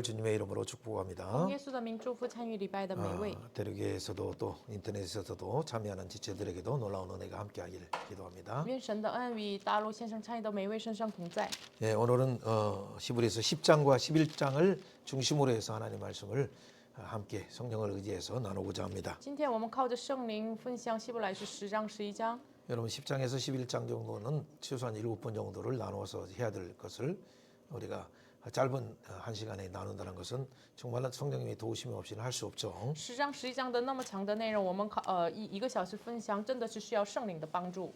주님의 이름으로 축복합니다. 耶稣的名祝福参与礼拜的每位。 대륙에서도 또 인터넷에서도 참여하는 지체들에게도 놀라운 은혜가 함께하기를 기도합니다. 愿神的恩与大陆线上参与的每位身上同在。 예, 오늘은 히브리서 10장과 11장을 중심으로 해서 하나님 말씀을 함께 성령을 의지해서 나누고자 합니다. 今天我们靠着圣灵分享希伯来书10章11章。 여러분 10장에서 11장 정도는 최소한 7번 정도를 나누어서 해야 될 것을 우리가 짧은 한 시간에 나눈다는 것은 정말 성령님의 도우심이 없이는 할 수 없죠. 10章11章的那么长的内容，我们一个小时分享，真的是需要圣灵的帮助。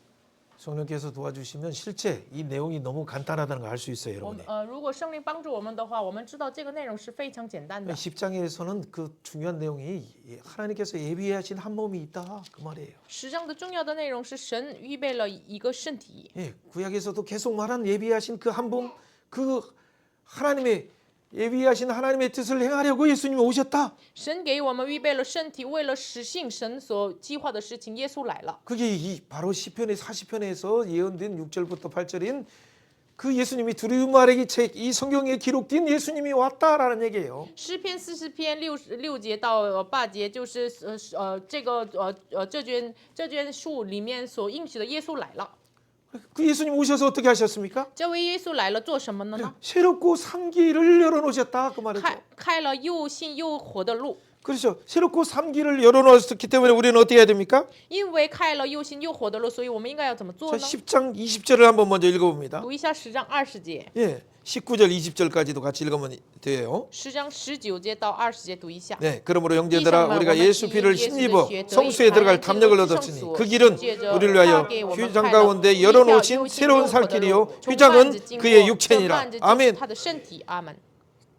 성령께서 도와주시면 실제 이 내용이 너무 간단하다는 걸 알 수 있어요, 我 여러분이. 如果圣灵帮助我们的话，我们知道这个内容是非常简单的。 10장에서는 그 중요한 내용이 하나님께서 예비하신 한 몸이 있다 그 말이에요. 10章的重要的内容是神预备了一个身体。 예, 구약에서도 계속 말한 예비하신 그 한 몸, 그 하나님의 예비하신 하나님의 뜻을 행하려고 예수님이 오셨다. 神给我们预备了身体，为了实现神所计划的事情，耶稣来了。 그게 바로 시편의 40편에서 예언된 6절부터 8절인 그 예수님이 두루마리 책 이 성경에 기록된 예수님이 왔다라는 얘기예요. 诗篇40篇6节到8节，就是这卷书里面所应许的耶稣来了。 그 예수님 오셔서 어떻게 하셨습니까? 这位耶稣来了做什么呢？ 새롭고 산 길을 열어놓으셨다 그 말이죠. 开了又新又活的路。 그렇죠. 새롭고 산 길을 열어놓았기 때문에 우리는 어떻게 해야 됩니까? 因为开了又新又活的路，所以我们应该要怎么做 자, 呢？ 10장 20절을 한번 먼저 읽어봅니다. 读一下10章20节。 예, 19절 20절까지도 같이 읽으면 돼요. 10章19节到20节读一下。 네, 그러므로 형제들아 우리가 예수 피를 힘입어 성수에 들어갈 담력을 얻었으니 그 길은 우리를 위하여 휘장 가운데 열어놓으신 새로운 살 길이요 휘장은 그의 육체니라. 아멘.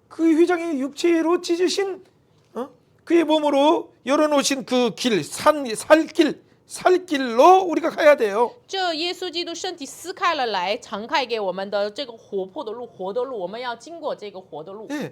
그 휘장이 육체로 찢으신 그의 몸으로 열어놓으신 그 길, 살길로 우리가 가야 돼요. 这耶稣基督身体撕开了来，敞开给我们的这个活泼的路，活的路，我们要经过这个活的路。 네,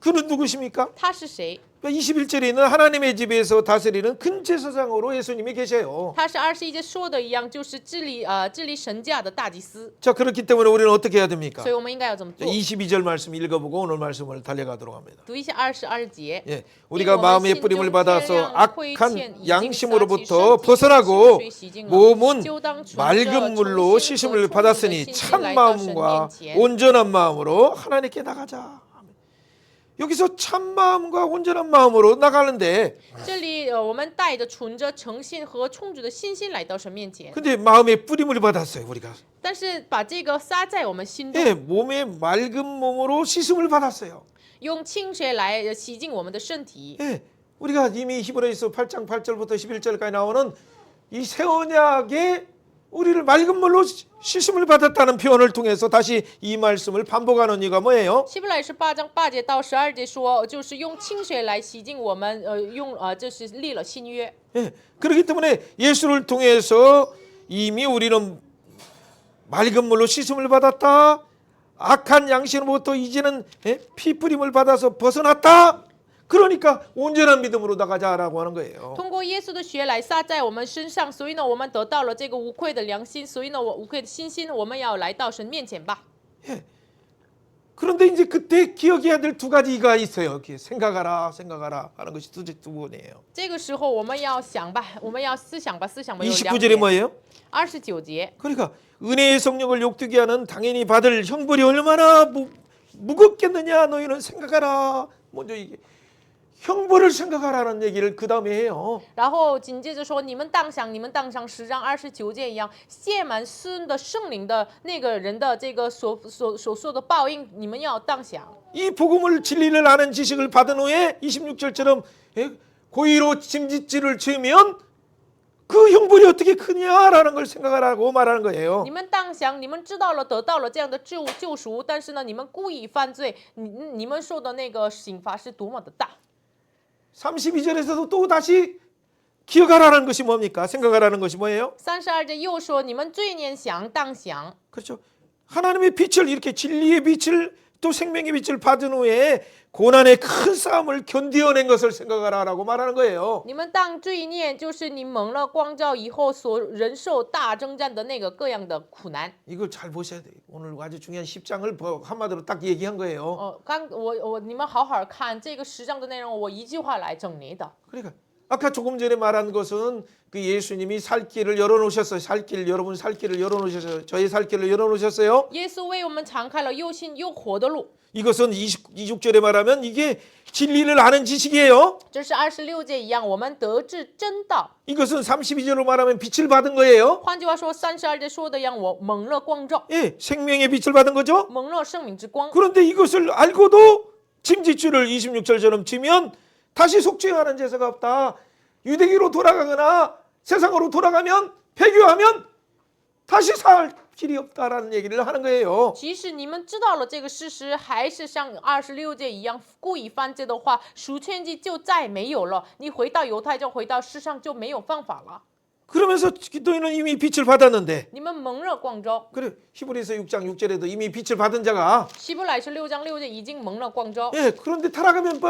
그는 누구십니까? 他是谁？ 21절에 있는 하나님의 집에서 다스리는 큰 제사장으로 예수님이 계셔요. 他是21节说的一样，就是治理神家的大祭司。 자, 그렇기 때문에 우리는 어떻게 해야 됩니까? 所以我们应该要怎么做？ 22절 말씀 읽어보고 오늘 말씀을 달려가도록 합니다. 读一下22节。 예, 우리가 마음의 뿌림을 받아서 악한 양심으로부터 벗어나고 몸은 맑은 물로 씻음을 받았으니 참 마음과 온전한 마음으로 하나님께 나가자. 여기서 참 마음과 온전한 마음으로 나가는데 这里我们带着存着诚信和充足的信心来到神面前， 근데 마음의 뿌림을 받았어요, 우리가. 但是把这个撒在我们心中， 예, 몸의 맑은 몸으로 씻음을 받았어요. 用清水来洗净我们的身体。 예, 우리가 이미 히브리서 8장 8절부터 11절까지 나오는 이 새 언약의 우리를 맑은 물로 씻음을 받았다는 표현을 통해서 다시 이 말씀을 반복하는 이유가 뭐예요? 希伯来是8章8节到12节说，就是用清水来洗净我们，就是立了新约。 예, 그렇기 때문에 예수를 통해서 이미 우리는 맑은 물로 씻음을 받았다. 악한 양심으로부터 이제는 피 뿌림을 받아서 벗어났다. 그러니까 온전한 믿음으로 나가자라고 하는 거예요. 通过耶稣的血来撒在我们身上，所以呢，我们得到了这个无愧的良心，所以呢，无愧的信心，我们要来到神面前吧。 예. 그런데 이제 그때 기억해야 될 두 가지가 있어요. 이렇게 생각하라 하는 것이 두 번이에요. 这个时候我们要想吧，我们要思想吧，思想吧。有两 29절이 点。 뭐예요? 29节， 그러니까 은혜의 성령을 욕되게 하는 당연히 받을 형벌이 얼마나 무겁겠느냐 너희는 생각하라. 먼저 이게 형벌을 생각하라는 얘기를 그 다음에 해요. 然后紧接着说，你们当想10章29节一样，谢满孙的圣灵的那个人的这个所受的报应，你们要当想。 이 복음을 진리를 아는 지식을 받은 후에 26절처럼 고의로 짐짓질을 지으면 그 형벌이 어떻게 크냐라는 걸 생각하라고 말하는 거예요. 你们当想，你们知道了，得到了这样的救赎，但是呢，你们故意犯罪，你们受的那个刑罚是多么的大。 32절에서도 또 다시 기억하라는 것이 뭡니까? 생각하라는 것이 뭐예요? 32节又说，你们罪念想当想。 그렇죠. 하나님의 빛을 이렇게 진리의 빛을 또 생명의 빛을 받은 후에 고난의 큰 싸움을 견디어낸 것을 생각하라라고 말하는 거예요. 你们当罪念，就是你蒙了光照以后所忍受大征战的那个各样的苦难。 이걸 잘 보셔야 돼요. 오늘 아주 중요한 10장을 한마디로 딱 얘기한 거예요. 你们好好看这个10章的内容，我一句话来整理的。 그러니까 아까 조금 전에 말한 것은 그 예수님이 살 길을 열어놓으셨어요. 여러분 살 길을 열어놓으셨어요. 저의 살 길을 열어놓으셨어요. 耶稣为我们敞开了又新又活的路。 이것은 26절에 말하면 이게 진리를 아는 지식이에요. 这是26节一样，我们得知真道。 이것은 32절로 말하면 빛을 받은 거예요. 换句话说，32节说的一样，我蒙了光照， 예, 생명의 빛을 받은 거죠. 蒙了生命之光。 그런데 이것을 알고도 짐짓줄을 26절처럼 치면 다시 속죄하는 제사가 없다. 유대교로 돌아가거나 세상으로 돌아가면 배교하면 다시 살 길이 없다라는 얘기를 하는 거예요. 即使你们知道了这个事实，还是像26节一样故意犯罪的话，赎愆祭就再没有了。你回到犹太教，回到世上就没有方法了。 그러면서 너희는 이미 빛을 받았는데 你们蒙了光照。 그래 히브리서 6장 6절에도 이미 빛을 받은 자가 希伯来是6章6节已经蒙了光照， 예, 그런데 타락하면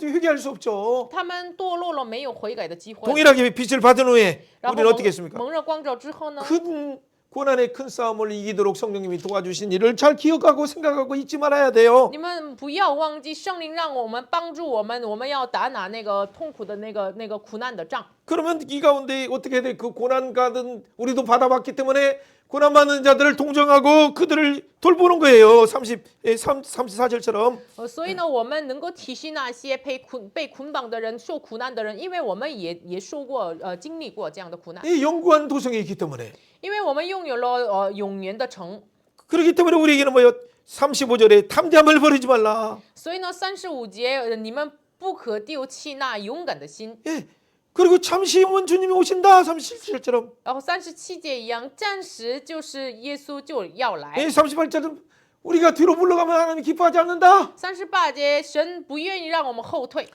회개할 수 없죠. 他们堕落了，没有悔改的机会。 동일하게 빛을 받은 후에 然后 우리는 어떻게 했습니까? 蒙了光照之后呢？ 큰 고난의 큰 싸움을 이기도록 성령님이 도와주신 일을 잘 기억하고 생각하고 잊지 말아야 돼요. 你们不要忘记圣灵让我们帮助我们，我们要打那个痛苦的那个苦难的仗。 그러면 이 가운데 어떻게 돼? 그 고난 가든 우리도 받아봤기 때문에 고난 받는 자들을 동정하고 그들을 돌보는 거예요. 34절처럼. 所以呢，我们能够体恤那些被捆绑的人、受苦难的人，因为我们也受过经历过这样的苦难， 이 영구한 도성이 있기 때문에. 因为我们拥有了永远的城。 그렇기 때문에 우리에게는 뭐요? 35절에 탐대함을 버리지 말라. 所以呢，35节你们不可丢弃那勇敢的心。 예. 그리고 잠시 오면 주님이 오신다. 37절처럼. 然后37节一样，暂时就是耶稣就要来。 예, 38절은 우리가 뒤로 물러가면 하나님이 기뻐하지 않는다. 38节，神不愿意让我们后退。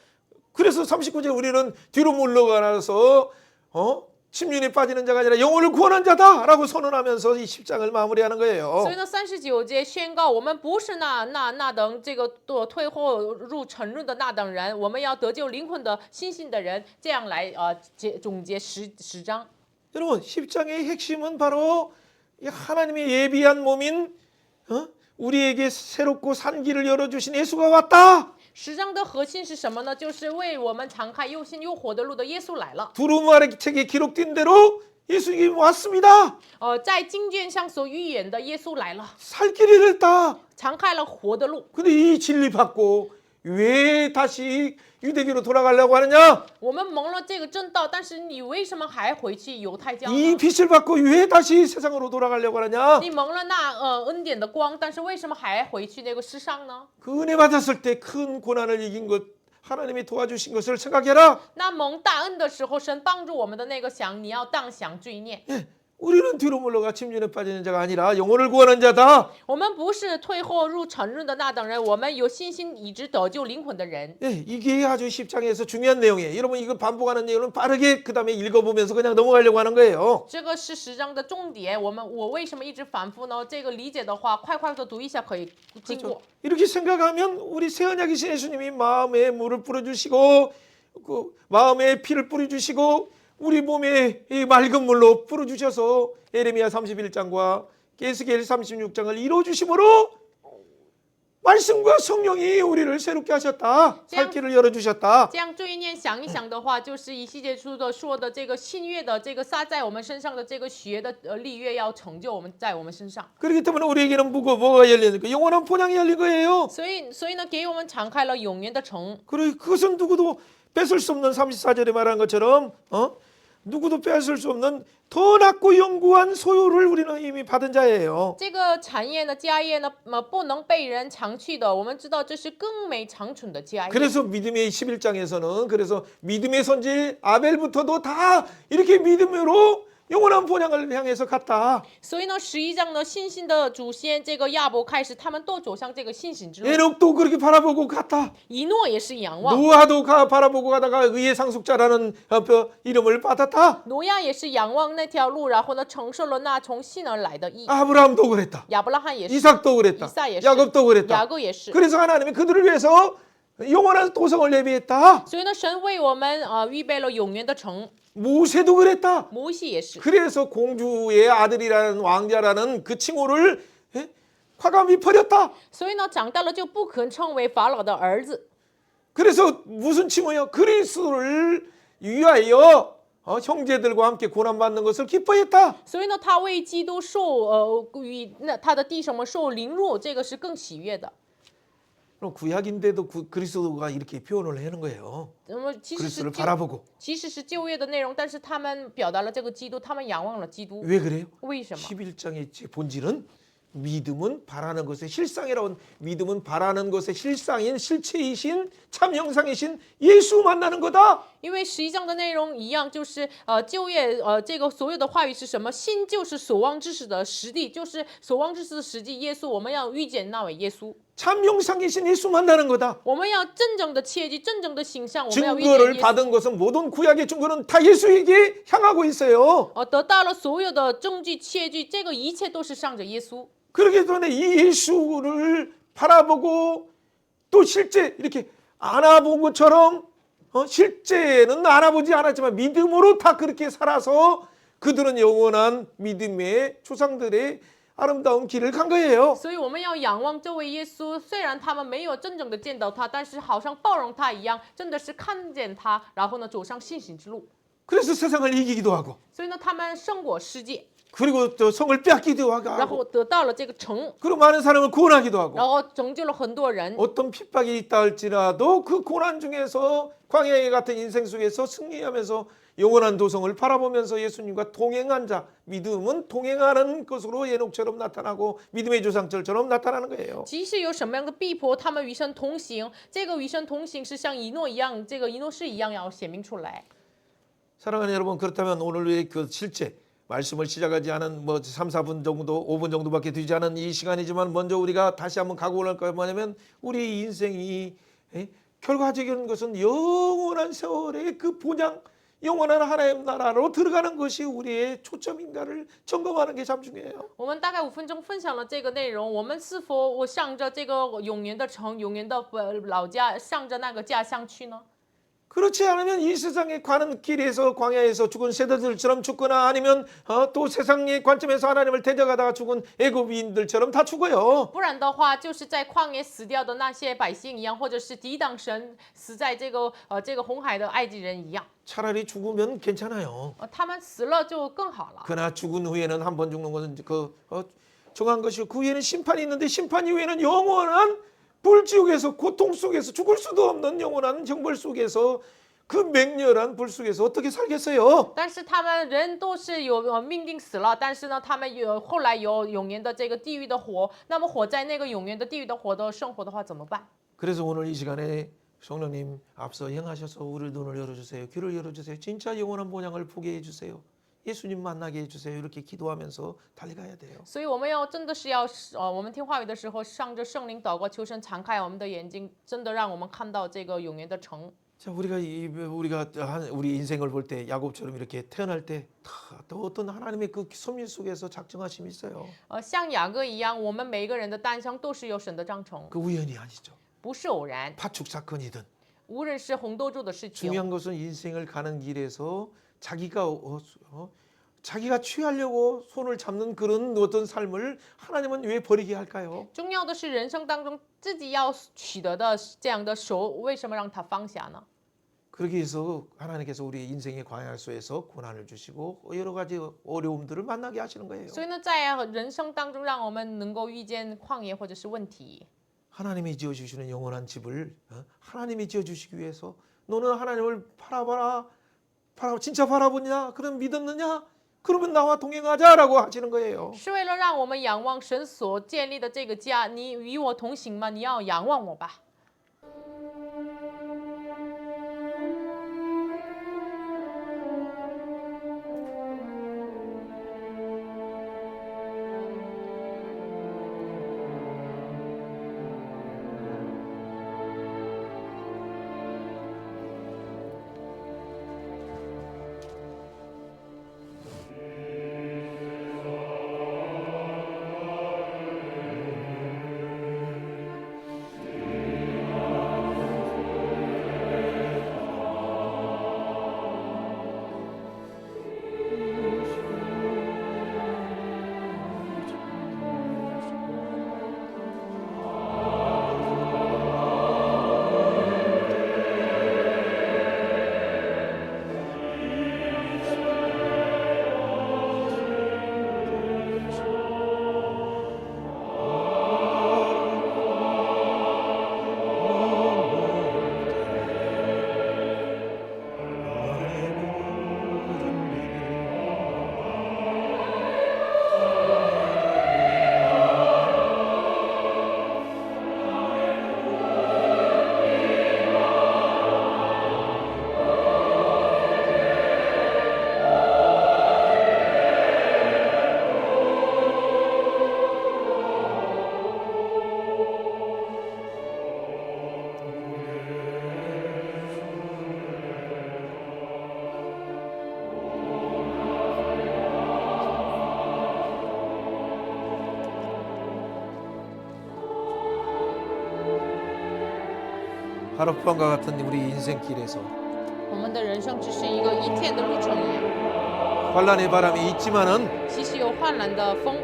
그래서 39절 우리는 뒤로 물러가서 침륜에 빠지는 자가 아니라 영혼을 구원한 자다라고 선언하면서 이 10장을 마무리하는 거예요. 所以呢，39节宣告我们不是那等这个退后入沉入的那等人，我们要得救灵魂的信心的人，这样来总结10章。 여러분 10장의 핵심은 바로 이 하나님의 예비한 몸인 우리에게 새롭고 산 길을 열어주신 예수가 왔다. 10章的核心是什么呢？就是为我们敞开又新又活的路的耶稣来了。 두루마리 책에 기록된 대로 예수님이 왔습니다. 在经卷上所预言的耶稣来了， 살 길을 했다. 敞开了活的路。 근데 이 진리 받고 왜 다시 유대교로 돌아가려고 하느냐? 我们蒙了这个正道，但是你为什么还回去犹太教 이 呢？ 빛을 받고 왜 다시 세상으로 돌아가려고 하느냐? 你蒙了那恩典的光，但是为什么还回去那个世上呢？ 그 은혜 받았을 때 큰 고난을 이긴 것 하나님이 도와주신 것을 생각해라. 那蒙大恩的时候，神帮助我们的那个想，你要当想罪孽。 우리는 뒤로 물러가 침륜에 빠지는 자가 아니라 영혼을 구원한 자다. 我们不是退后入沉入的那等人，我们有信心以致得救灵魂的人。 예, 이게 아주 10장에서 중요한 내용이에요. 여러분 이거 반복하는 내용은 빠르게 그 다음에 읽어보면서 그냥 넘어가려고 하는 거예요. 这个是10章的重点。我为什么一直反复呢？这个理解的话，快快的读一下可以经过。 이렇게 생각하면 우리 새 언약이신 예수님이 마음에 물을 뿌려주시고 그 마음에 피를 뿌려주시고 우리 몸에 이 맑은 물로 뿌려주셔서 에레미야 31장과 에스겔 36장을 이루어주심으로 말씀과 성령이 우리를 새롭게 하셨다. 살 길을 열어주셨다. 这样罪念想一想的话，就是以西结书的说的这个新约的这个撒在我们身上的这个血的立约要成就在我们身上。 그렇기 때문에 우리에게는 뭐가 열리니까 영원한 본향이 열린 거예요. 所以呢，给我们敞开了永远的城。 그리고 그것은 누구도 뺏을 수 없는 34절에 말한 것처럼 누구도 뺏을 수 없는 더 낫고 영구한 소유를 우리는 이미 받은 자예요. 这个产业呢，家业呢，不能被人强去的。我们知道这是更美长存的家业。 그래서 믿음의 11장에서는 그래서 믿음의 선지 아벨부터도 다 이렇게 믿음으로 영원한 본향을 향해서 갔다. 所以呢，11章呢，信心的祖先这个亚伯开始，他们都走向这个信心之路。 에녹도 그렇게 바라보고 갔다. 以诺也是仰望， 노아도 바라보고 가다가 의의 상속자라는 이름을 받았다. 挪亚也是仰望那条路，然后呢，承受了那从信而来的义。 아브라함도 그랬다. 亚伯拉罕也是， 이삭도 그랬다. 以撒也是， 야곱도 그랬다. 雅各也是。 그래서 하나님이 그들을 위해서 영원한 도성을 예비했다. 所以呢，神为我们预备了永远的城。 모세도 그랬다. 摩西也是， 그래서 공주의 아들이라는 왕자라는 그 칭호를 과감히 버렸다. 所以呢，长大了就不肯称为法老的儿子。 그래서 무슨 칭호요? 그리스도를 위하여 형제들과 함께 고난받는 것을 기뻐했다. 所以呢，他为基督受与那他的弟兄们受凌辱，这个是更喜悦的。 그럼 구약인데도 그리스도가 이렇게 표현을 하는 거예요. 那么其实是 그리스도를 바라보고. 其实是旧约的内容，但是他们表达了这个基督，他们仰望了基督。 왜 그래요? 为什么？ 11장의 본질은 믿음은 바라는 것의 실상이라고. 믿음은 바라는 것의 실상인 실체이신 참 형상이신 예수 만나는 거다. 因为11章的内容一样，就是旧约这个所有的话语是什么？信就是所望之事的实地，就是所望之事的实际。耶稣，我们要遇见那位耶稣。 참 형상이신 예수 만나는 거다. 我们要真正的切记，真正的形象，我们要遇见 증거를 耶稣。 받은 것은 모든 구약의 증거는 다 예수에게 향하고 있어요. 得到了所有的证据、切据，这个一切都是向着耶稣。 그렇기 때문에 이 예수를 바라보고 또 실제 이렇게 안아본 것처럼 실제는 안아보지 않았지만 믿음으로 다 그렇게 살아서 그들은 영원한 믿음의 조상들의 아름다운 길을 간 거예요. 所以我们要仰望这位耶稣，虽然他们没有真正的见到他，但是好像包容他一样，真的是看见他，然后呢走上信心之路。 그래서 세상을 이기기도 하고 所以呢，他们胜过世界， 그리고 또 성을 빼앗기도 然 하고 后得到了这个城， 그리고 많은 사람을 구원하기도 하고 然后拯救了很多人。 어떤 핍박이 있다 할지라도 그 고난 중에서 광야의 같은 인생 속에서 승리하면서 영원한 도성을 바라보면서 예수님과 동행한 자, 믿음은 동행하는 것으로 에녹처럼 나타나고 믿음의 조상들처럼 나타나는 거예요. 即使有什么样的逼迫，他们与神同行。这个与神同行是像以诺一样，这个以诺是一样要显明出来。 사랑하는 여러분, 그렇다면 오늘의 그 실제 말씀을 시작하지 않은 3, 4분 정도, 5분 정도밖에 되지 않은 이 시간이지만 먼저 우리가 다시 한번 각오를 할 거 뭐냐면 우리 인생이 결과적인 것은 영원한 세월의 그 본향, 영원한 하나님 나라로 들어가는 것이 우리의 초점인가를 점검하는 게 참 중요해요. 我们大概5分钟分享了这个内容，我们是否向着这个永远的城、永远的老家，向着那个家乡去呢？ 그렇지 않으면 이 세상에 가는 길에서 광야에서 죽은 세대들처럼 죽거나 아니면 또 세상의 관점에서 하나님을 대적하다가 죽은 애굽인들처럼 다 죽어요. 不然的话，就是在旷野死掉的那些百姓一样，或者是抵挡神死在这个红海的埃及人一样。 차라리 죽으면 괜찮아요. 他们死了就更好了。 그러나 죽은 후에는 한 번 죽는 것은 정한 것이고 그 후에는 심판이 있는데 심판 이후에는 영원한 불지옥에서 고통 속에서 죽을 수도 없는 영원한 형벌 속에서 그 맹렬한 불 속에서 어떻게 살겠어요? 但是他们人都是有命定死了，但是呢，他们后来有永远的这个地狱的火，那么活在那个永远的地狱的火的生活的话怎么办？ 그래서 오늘 이 시간에 성령님 앞서 행하셔서 우리 눈을 열어주세요. 귀를 열어주세요. 진짜 영원한 본향을 보게 해주세요. 예수님 만나게 해주세요. 이렇게 기도하면서 달려가야 돼요. 所以我们要真的是要我们听话语的时候，向着圣灵祷告，求神敞开我们的眼睛，真的让我们看到这个永远的城。 자, 우리 인생을 볼 때 야곱처럼 이렇게 태어날 때 또 어떤 하나님의 그 섭리 속에서 작정하심이 있어요. 像雅各一样，我们每一个人的诞生都是有神的章程， 그 우연이 아니죠. 不是偶然。 파축 사건이든 无论是红豆粥的事情， 중요한 것은 인생을 가는 길에서 자기가 취하려고 손을 잡는 그런 어떤 삶을 하나님은 왜 버리게 할까요? 重要的是人生当中自己要取得的这样的手，为什么让他放下呢？ 그러기 위해서 하나님께서 우리 인생의 광야소에서 고난을 주시고 여러 가지 어려움들을 만나게 하시는 거예요. 所以呢，在人生当中，让我们能够遇见旷野或者是问题。 하나님이 지어주시는 영원한 집을 하나님이 지어주시기 위해서 너는 하나님을 진짜 바라보냐? 그럼 믿었느냐? 그러면 나와 동행하자라고 하시는 거예요. 是为了让我们仰望神所建立的这个家，你与我同行吗？你要仰望我吧。 하룻밤과 같은 우리 인생길에서 我们的人生只是一个一天的路程一样， 환란의 바람이 있지만은 其实有患难的风，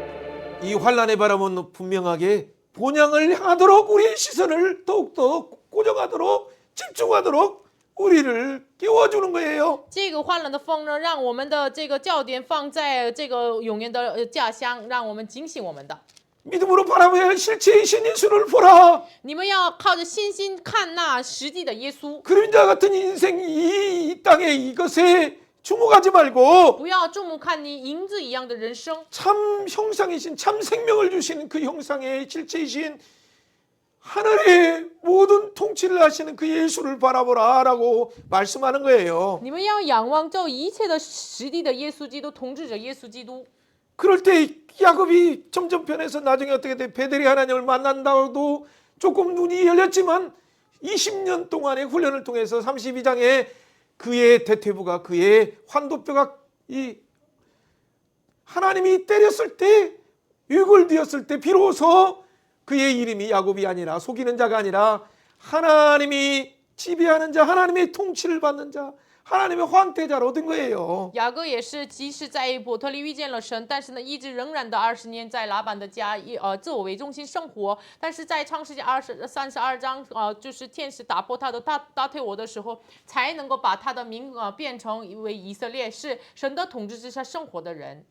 이 환란의 바람은 분명하게 본향을 향하도록 우리의 시선을 더욱더 고정하도록 집중하도록 우리를 깨워주는 거예요. 这个患难的风呢，让我们的这个焦点放在这个永远的家乡，让我们警醒我们的。 믿음으로 바라봐야 할 실체이신 예수를 보라. 你们要靠着信心看那实际的耶稣， 그림자 같은 인생 이 땅에 이것에 주목하지 말고 不要注目看你银子一样的人生， 참 형상이신 참 생명을 주신 그 형상의 실체이신 하늘의 모든 통치를 하시는 그 예수를 바라보라라고 말씀하는 거예요. 你们要仰望这一切的实地的耶稣基督，统治者耶稣基督。 그럴 때 야곱이 점점 변해서 나중에 어떻게 돼? 베델이 하나님을 만난다고도 조금 눈이 열렸지만 20년 동안의 훈련을 통해서 32장에 그의 대퇴부가 그의 환도뼈가 이 하나님이 때렸을 때 육을 뒤었을 때 비로소 그의 이름이 야곱이 아니라 속이는 자가 아니라 하나님이 지배하는 자, 하나님의 통치를 받는 자, 하나님의 황태자로 된 거예요. 雅各也是，即使在伯特利遇见了神，但是呢，一直仍然的20年在拉班的家，自我为中心生活。但是在创世纪32章，就是天使打破他的大腿窝的时候，才能够把他的名变成为以色列，是神的统治之下生活的人。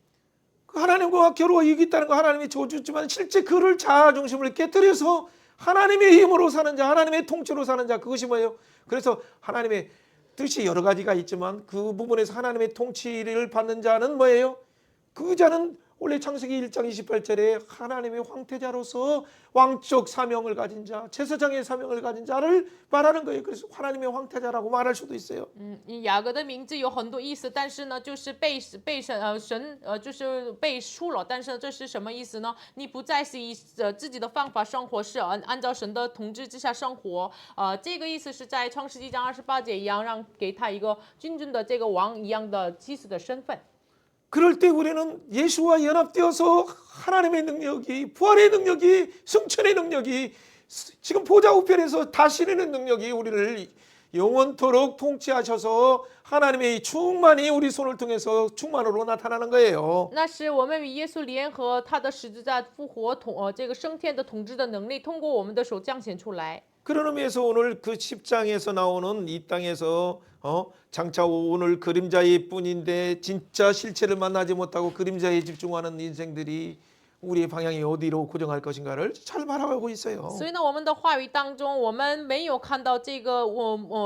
하나님과 겨루어 이기겠다는 거 하나님이 저주지만 실제 그를 자아중심을 깨뜨려서 하나님의 힘으로 사는 자, 하나님의 통치로 사는 자, 그것이 뭐예요? 그래서 하나님의 뜻이 여러 가지가 있지만 그 부분에서 하나님의 통치를 받는 자는 뭐예요? 그 자는 원래 창세기 1장 28절에 하나님의 황태자로서 왕적 사명을 가진 자, 제사장의 사명을 가진 자를 말하는 거예요. 그래서 하나님의 황태자라고 말할 수도 있어요. 雅各的名字有很多意思，但是呢，就是被神就是被赎了。但是呢，这是什么意思呢？你不再是以自己的方法生活，是按照神的统治之下生活。这个意思是在创世纪章28节一样，让给他一个君尊的这个王一样的祭司的身份。 그럴 때 우리는 예수와 연합되어서 하나님의 능력이, 부활의 능력이, 승천의 능력이, 지금 보좌 우편에서 다스리는 능력이 우리를 영원토록 통치하셔서 하나님의 충만이 우리 손을 통해서 충만으로 나타나는 거예요. 那是我们与耶稣联合，他的十字架复活这个升天的统治的能力，通过我们的手彰显出来。 그런 의미에서 오늘 그 10장에서 나오는 이 땅에서 장차 오늘 그림자일 뿐인데 진짜 실체를 만나지 못하고 그림자에 집중하는 인생들이 우리의 방향이 어디로 고정할 것인가를 잘 바라보고 있어요. 所以呢，我们的话语当中，我们没有看到这个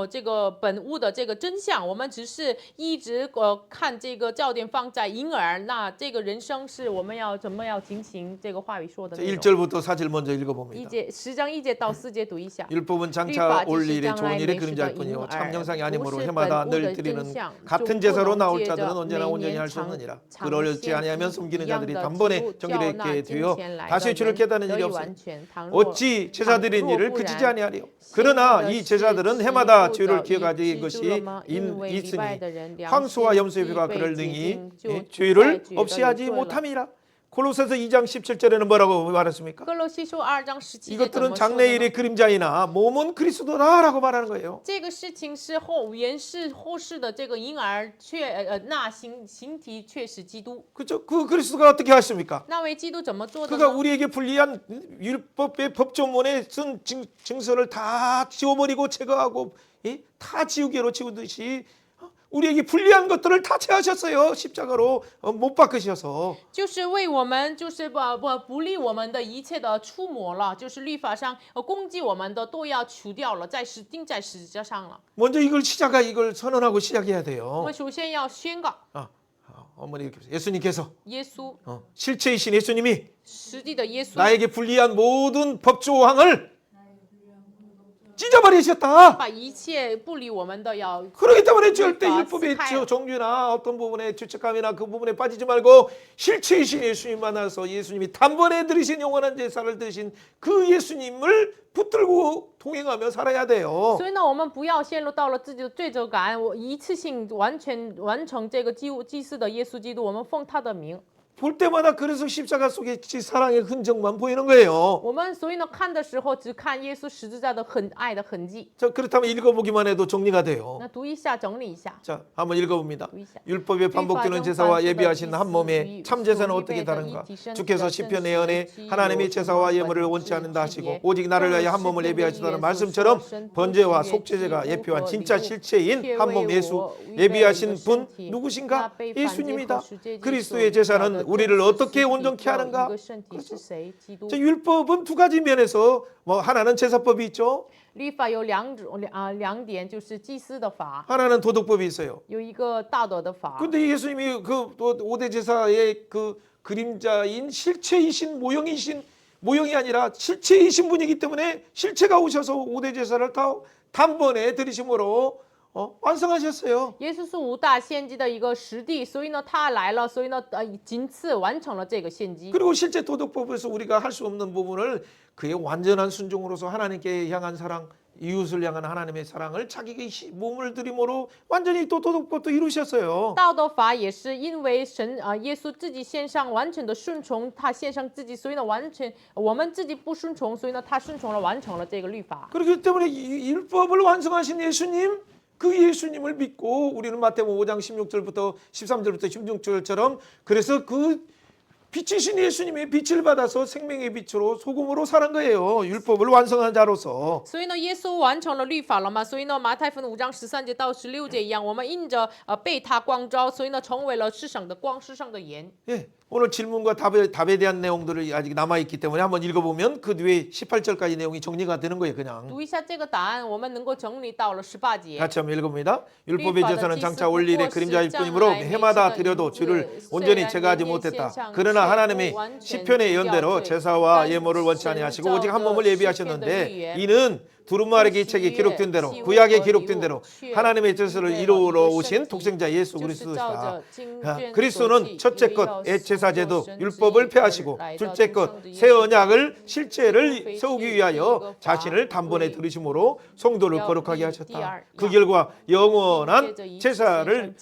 这个本物的这个真相，我们只是一直看这个焦点放在婴儿。那这个人生是我们要怎么要进行这个话语说的内容。 1절부터 4절 먼저 읽어봅니다. 10장 1节到4节读一下。 율법은 장차 올 일의 좋은 일의 그림자일 뿐이요 참 형상이 아니므로 해마다 늘 드리는 같은 제사로 나올 자들은 언제나 온전히 할 수 없느니라. 그러지 아니하면 숨기는 자들이 단번에 정결하게 되어 다시 주를 깨닫는 일이 없으니 어찌 제사드린 일을 그치지 아니하리요. 그러나 이 제사들은 해마다 죄를 기억하지 것이 있으니 황소와 염소의 피가 그를 능히 죄를 없이 하지 못함이라. 골로새서 2장 17절에는 뭐라고 말했습니까? 哥罗西书2章17节 이것들은 장래일의 그림자이나 몸은 그리스도다라고 말하는 거예요. 这个事情是后世的这个婴儿，那形体却是基督。 그렇죠? 그 그리스도가 어떻게 하십니까? 那位基督怎么做的 그가 呢？ 우리에게 불리한 율법의 법조문에 쓴 증서를 다 지워버리고 제거하고 다 지우개로 지우듯이 우리에게 불리한 것들을 다 제하셨어요. 십자가로 못 박으셔서. 就是为我们，就是不利我们的一切的出抹了，就是律法上攻击我们的都要除掉了，钉在十字架上了。 먼저 이걸 선언하고 시작해야 我 돼요. 们首先要宣告 어머니 예수님께서 耶稣， 실체이신 예수님이 实际的耶稣， 나에게 불리한 모든 법조항을 찢어버리셨다. 把一切不理我们的要 그렇기 때문에 절대 율법의 종류나 어떤 부분의 죄책감이나 그 부분에 빠지지 말고 실체이신 예수님 만나서 예수님이 단번에 들으신 영원한 제사를 드신 그 예수님을 붙들고 동행하며 살아야 돼요. 所以呢，我们不要陷入到了自己的罪责感，我一次性完成这个祭司的耶稣基督，我们奉他的名。볼 때마다 그래서 십자가 속에 사랑의 흔적만 보이는 거예요. 我们所以呢看的时候只看耶稣十字架的爱的痕迹。 자, 그렇다면 읽어보기만 해도 정리가 돼요. 那读一下，整理一下。 자, 한번 읽어봅니다. 读一下。 율법에 반복되는 제사와 예비하신 한 몸에 참 제사는 어떻게 다른가? 주께서 시편 예언에 하나님이 제사와 예물을 원치 않는다 하시고 오직 나를 위하여 한 몸을 예비하시다는 말씀처럼 번제와 속죄제가 예표한 진짜 실체인 한 몸 예수 예비하신 분 누구신가? 예수님이다. 그리스도의 제사는 우리를 어떻게 온전케 하는가? 그렇죠? 자, 율법은 두 가지 면에서 뭐 하나는 제사법이 있죠. 律法有两点，就是祭司的法， 하나는 도덕법이 있어요. 有一个道德的法。 근데 예수님이 그 5대 제사의 그 그림자인 실체이신 모형이 아니라 실체이신 분이기 때문에 실체가 오셔서 5대 제사를 다 단번에 드리심으로 완성하셨어요. 耶稣是五大献祭的一个实地，所以呢，他来了，所以呢，仅此完成了这个献祭。 그리고 실제 도덕법에서 우리가 할 수 없는 부분을 그의 완전한 순종으로서 하나님께 향한 사랑, 이웃을 향한 하나님의 사랑을 자기의 몸을 들임으로 완전히 또 도덕법도 이루셨어요. 道德法也是因为耶稣自己献上完全的顺从，他献上自己，所以呢，我们自己不顺从，所以呢，他顺从了，完成了这个律法。 그렇기 때문에 이 율법을 완성하신 예수님, 그 예수님을 믿고 우리는 마태복음 5장 16절부터 13절부터 16절처럼 그래서 그 빛이신 예수님의 빛을 받아서 생명의 빛으로 소금으로 사는 거예요. 율법을 완성한 자로서. 所以呢，耶稣完成了律法了嘛？所以呢，马太福音5章13节到16节一样，我们印着被他光照，所以呢，成为了世上的光，世上的盐。 예, 오늘 질문과 답에 대한 내용들이 아직 남아 있기 때문에 한번 읽어보면 그 뒤에 18절까지 내용이 정리가 되는 거예요. 그냥 读一下这个答案，我们能够整理到了18节。 같이 한번 읽어봅니다. 율법의 제사는 장차 올 일의 그림자일 뿐이므로 해마다 드려도 주를 온전히 제거하지 못했다. 그러나 하나님이 시편의 예언대로 제사와 예물을 원치 아니하시고 오직 한 몸을 예비하셨는데 이는 두루마리 책에 기록된 대로 구약에 기록된 대로 하나님의 뜻을 이루러 오신 독생자 예수 그리스도시다. 그리스도는 첫째 것 제사제도 율법을 폐하시고 둘째 것 새 언약을 실제를 세우기 위하여 자신을 단번에 들으심으로 성도를 거룩하게 하셨다. 그 결과 영원한 제사를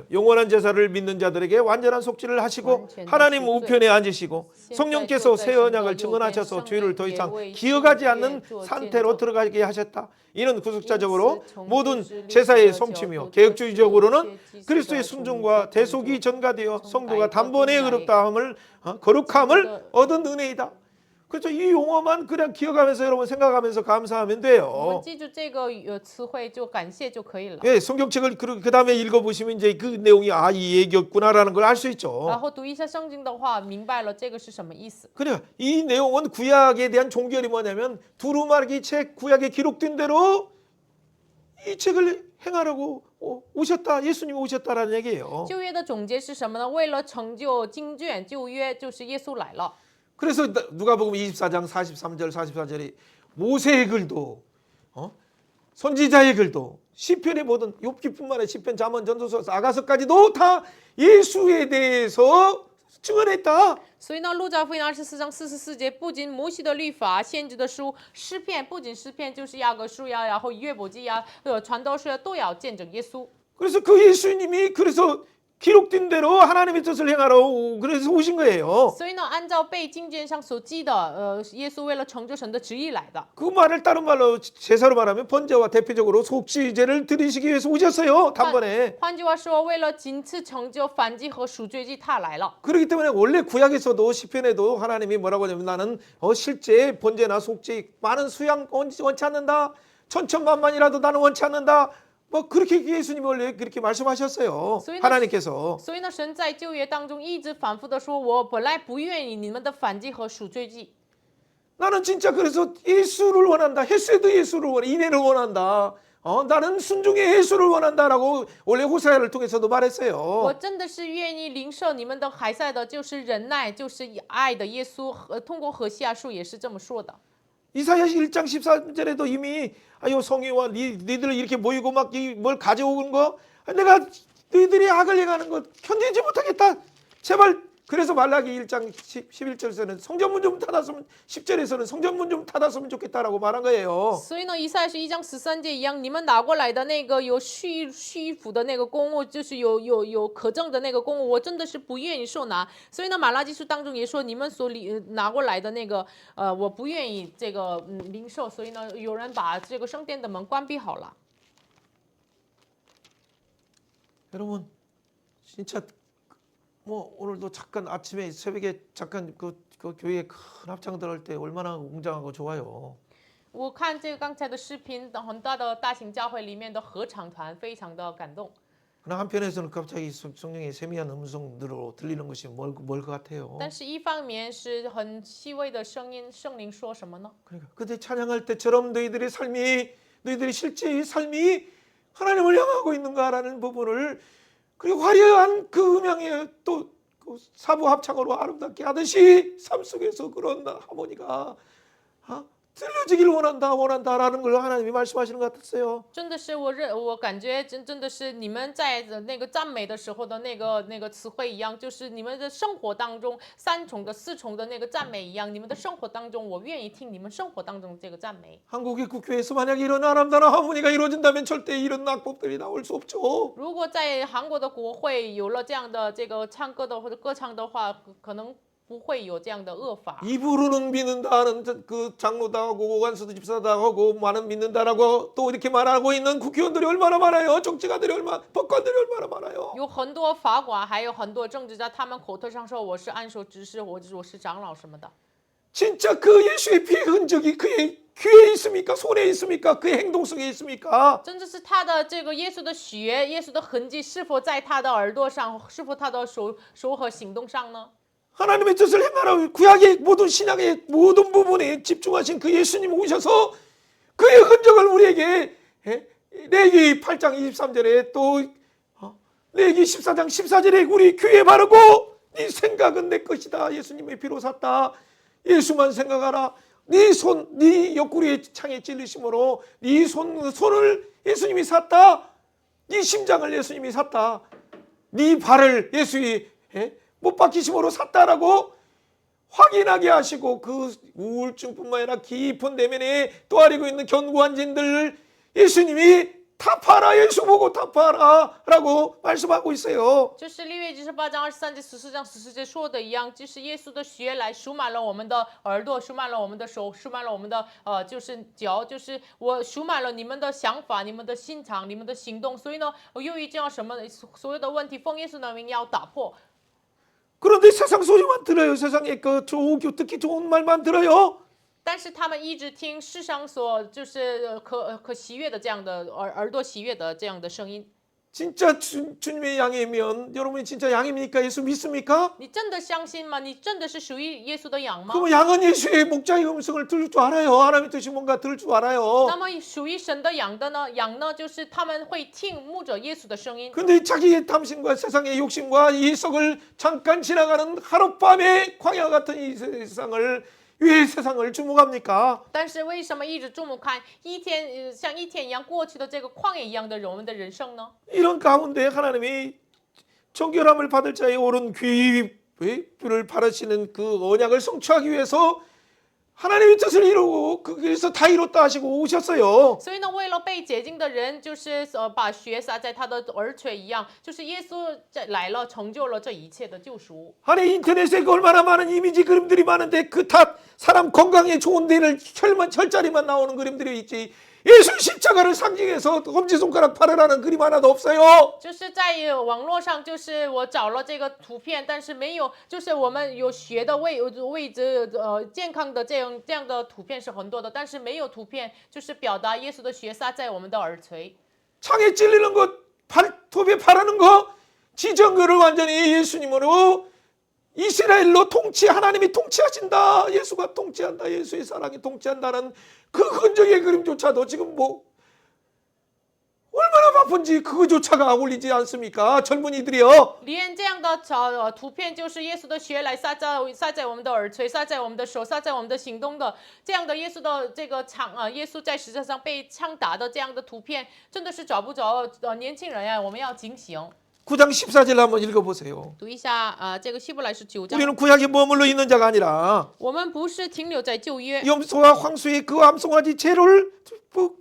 영원한 제사를 믿는 자들에게 완전한 속죄를 하시고 하나님 우편에 앉으시고 성령께서 새 언약을 증언하셔서 죄를 더 이상 기억하지 않는 상태로 들어가게 하셨다. 이는 구속자적으로 모든 제사의 성취며 개혁주의적으로는 그리스도의 순종과 대속이 전가되어 성도가 단번에 거룩함을 얻은 은혜이다. 그렇죠. 이 용어만 그냥 기억하면서 여러분 생각하면서 감사하면 돼요. 예, 성경책을 그 다음에 읽어보시면 이제 그 내용이 이 얘기였구나라는 걸 알 수 있죠. 그러니까 이 내용은 구약에 대한 종결이 뭐냐면 두루마리 책 구약에 기록된 대로 이 책을 행하라고 오셨다. 예수님이 오셨다라는 얘기예요. 旧约的总结是什么呢？为了成就经卷，旧约就是耶稣来了。 그래서 누가복음 24장 43절 44절에 모세의 글도 선지자의 글도 시편의 모든 욥기뿐만 아니라 시편 잠언 전도서 아가서까지도 다 예수에 대해서 증언했다. 所以呢，路加福音24章44节，不仅摩西的律法、先知的书、诗篇，不仅诗篇，就是雅各书呀，然后约伯记呀，传道书都要见证耶稣。 그래서 그 예수님이 그래서 기록된 대로 하나님의 뜻을 행하러 그래서 오신 거예요. 所以呢，按照被经卷上所记的，耶稣为了成就神的旨意来的。 그 말을 다른 말로 제사로 말하면 번제와 대표적으로 속죄제를 드리시기 위해서 오셨어요. 단번에. 换句话说，为了仅次成就燔祭和赎罪祭，他来了。 그렇기 때문에 원래 구약에서도 시편에도 하나님이 뭐라고 하냐면 나는 실제 번제나 속죄 많은 수양 원치 않는다. 천천만만이라도 나는 원치 않는다. 뭐 그렇게 예수님이 원래 그렇게 말씀하셨어요. 하나님께서. 所以呢，神在旧约当中一直反复的说，我本来不愿意你们的燔祭和赎罪祭。 나는 진짜 그래서 예수를 원한다. 헤세드 예수를 원한다. 인애를 원한다. 나는 순종의 예수를 원한다라고 원래 호세아를 통해서도 말했어요. 我真的是愿意领受你们的海塞的，就是忍耐，就是爱的耶稣。通过何西阿书也是这么说的。 이사야 1장 14절에도 이미 아유 성의와 니들 이렇게 모이고 막 뭘 가져오는 거 내가 너희들이 악을 행하는 거 견디지 못하겠다. 제발 그래서 말라기 1장 11절에서는 성전문 좀 닫았으면 10절에서는 성전문 좀 닫았으면 좋겠다라고 말한 거예요. 所以呢，以赛亚书1章13节一样，你们拿过来的那个有虚浮的那个公物，就是有可证的那个公物，我真的是不愿意受拿。所以呢，马拉基书当中也说，你们所拿过来的那个，我不愿意这个领受。所以呢，有人把这个圣殿的门关闭好了。 여러분 진짜 뭐 오늘도 잠깐 아침에 새벽에 잠깐 그 교회에 큰 합창 들을 때 얼마나 웅장하고 좋아요. 我看这个刚才的视频，很大的大型教会里面的合唱团非常的感动。 그러나 한편에서는 갑자기 성령의 세미한 음성으로 들리는 것이 뭘 것 같아요. 但是一方面是很细微的声音，圣灵说什么呢？ 그러니까 그때 찬양할 때처럼 너희들의 실제의 삶이 하나님을 향하고 있는가라는 부분을 그리고 화려한 그 음향에 또 그 사부 합창으로 아름답게 하듯이 삶 속에서 그런 하모니가 들려지길 원한다라는 걸 하나님이 말씀하시는 것 같았어요. 真的是我感觉真的是你们在那个赞美的时候的那个词汇一样，就是你们的生活当中三重的四重的那个赞美一样，你们的生活当中，我愿意听你们生活当中这个赞美。 한국의 국교에서 만약에 이런 아름다운 하모니가 이루어진다면 절대 이런 낙법들이 나올 수 없죠. 如果在韩国的国会有了这样的这个唱歌的或者歌唱的话，可能 不会有这样的恶法。 입으로는 믿는다는 그 장로다 하고 오간수도 집사다 하고 많은 믿는다라고 또 이렇게 말하고 있는 국회의원들이 얼마나 많아요. 정치가들이 법관들이 얼마나 많아요. 有很多法官，还有很多政治家，他们口头上说我是按手执事，我是长老什么的。 진짜 그 예수의 피의 흔적이 그의 귀에 있습니까? 손에 있습니까? 그의 행동 속에 있습니까? 真的是他的这个耶稣的血，耶稣的痕迹是否在他的耳朵上，是否他的手和行动上呢？ 하나님의 뜻을 행하라. 구약의 모든 신약의 모든 부분에 집중하신 그 예수님 오셔서 그의 흔적을 우리에게 레위기 8장 23절에 또 레위기 14장 14절에 우리 귀에 바르고 네 생각은 내 것이다. 예수님의 피로 샀다. 예수만 생각하라. 네 옆구리에 창에 찔리심으로 네 손을 예수님이 샀다. 네 심장을 예수님이 샀다. 네 발을 예수의 못 박히심으로 샀다라고 확인하게 하시고 그 우울증뿐만 아니라 깊은 내면에 또아리고 있는 견고한 진들 예수님이 다 팔아 예수 보고 다 팔아라고 말씀하고 있어요. 就是利未记18章23节、14章14节说的一样，就是耶稣的血来赎满了我们的耳朵，赎满了我们的手，赎满了我们的就是脚，就是我赎满了你们的想法、你们的心肠、你们的行动。所以呢，由于这样什么所有的问题，奉耶稣的名要打破。 그런데 세상 소리만 들어요. 세상에 그 특히 좋은 말만 들어요. 但是他们一直听世上所就是可喜悦的这样的耳朵喜悦的这样的声音。 진짜 주님의 양이면 여러분이 진짜 양입니까? 예수 믿습니까? 你真的相信吗？你真的是属于耶稣的羊吗？ 그럼 양은 예수의 목자의 음성을 들을 줄 알아요. 하나님의 뜻이 뭔가 들을 줄 알아요. 那么属于神的羊的呢？羊呢，就是他们会听牧者耶稣的声音。 근데 자기의 탐심과 세상의 욕심과 이 속을 잠깐 지나가는 하룻밤의 광야 같은 이 세상을 왜 세상을 주목합니까? 但是为什么一直注目看一天像一天一样过去的这个旷野一样的我们的人生呢？ 이런 가운데 하나님이 정결함을 받을 자의 옳은 귀를 바라시는 그 언약을 성취하기 위해서 하나님의 뜻을 이루고 그래서 다 이뤘다 하시고 오셨어요. 所以呢，为了被洁净的人，就是把血洒在他的耳垂一样，就是耶稣来了，成就了这一切的救赎。 아니 인터넷에 얼마나 많은 이미지 그림들이 많은데 그 다 사람 건강에 좋은 데를 혈자리만 나오는 그림들이 있지. 예수 십자가를 상징해서 엄지손가락 팔으라는 그림 하나도 없어요. 就是在网络上，就是我找了这个图片，但是没有，就是我们有血的位置，健康的这样的图片是很多的，但是没有图片就是表达耶稣的血洒在我们的耳垂。 창에 찔리는 것, 발톱에 바르는 것, 지정교를 완전히 예수님으로 이스라엘로 하나님이 통치하신다. 예수가 통치한다. 예수의 사랑이 통치한다는 그 흔적의 그림조차도 지금 뭐 얼마나 바쁜지 그거조차가 어울리지 않습니까? 젊은이들이요. 连这样的图片，就是耶稣的血来洒在我们的耳垂，洒在我们的手，洒在我们的行动的这样的耶稣的这个耶稣在十字架上被枪打的这样的图片，真的是找不着年轻人呀！我们要警醒。 9장 14절 한번 읽어보세요. 读一下这个希伯来书9章。 우리는 구약에 머물러 있는 자가 아니라 我们不是停留在旧约， 염소와 황소의 그 암송아지 죄를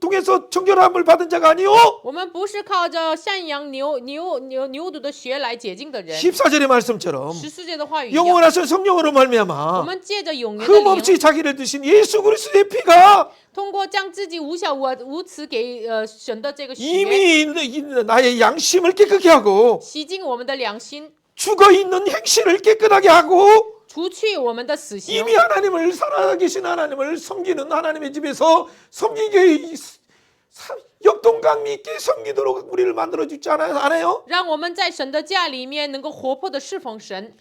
통해서 정결함을 받은 자가 아니요. 我们不是靠着山羊、牛犊的血来洁净的人。 14절의 말씀처럼 14节的话语一样， 영원하신 성령으로 我 말미암아 们借着永远的灵， 흠없이 자기를 드신 예수 그리스도의 피가 通过将自己无小无疵给神的这个血， 이미 나의 양심을 깨끗게 하고 洗净我们的良心， 죽어있는 행실을 깨끗하게 하고 除去我们的死刑。 이미 하나님을 살아계신 하나님을 섬기는 하나님의 집에서 섬기게 역동강미 있게 섬기도록 우리를 만들어주지 않아요? 让我们在神的家里面能够活泼的侍奉神。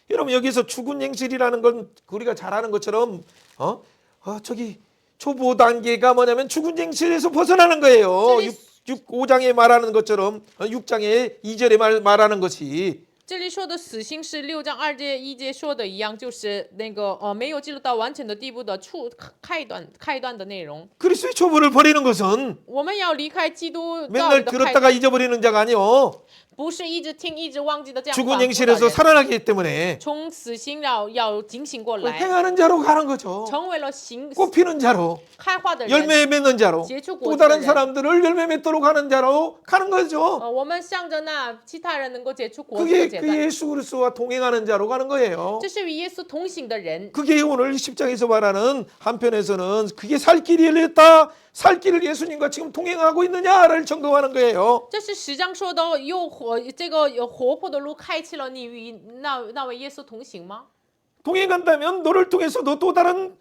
여러분 여기서 죽은 행실이라는 건 우리가 잘 아는 것처럼 저기 초보 단계가 뭐냐면 죽은 행실에서 벗어나는 거예요. 5장에 말하는 것처럼 6장에 2절에 말하는 것이 这里说的死刑是6章2节1节说的一样，就是那个没有进入到完全的地步的开端的内容。 그리스도의 초보를 버리는 것은 我们要离开基督教 맨날 理的开 들었다가 잊어버리는 자가 아니요. 不是一直听一直忘记的这样 죽은 反复的 행실에서 人， 살아나기 때문에 从死刑要警醒过来， 행하는 자로 가는 거죠. 成为了 꽃피는 자로 开花的人。 열매 맺는 자로 또 다른 사람들을 열매 맺도록 하는 자로 가는 거죠. 我们向着那其他人能够结出果子的 그게 阶 그 段， 예수 그리스도와 동행하는 자로 가는 거예요. 这是与耶稣同行的人。 그게 오늘 10장에서 말하는 한편에서는 그게 살 길이었다. 살 길을 예수님과 지금 동행하고 있느냐를 점검하는 거예요. 这是10章说的，这个有活泼的路开启了你与那位耶稣同行吗？ 동행한다면 너를 통해서도 또 다른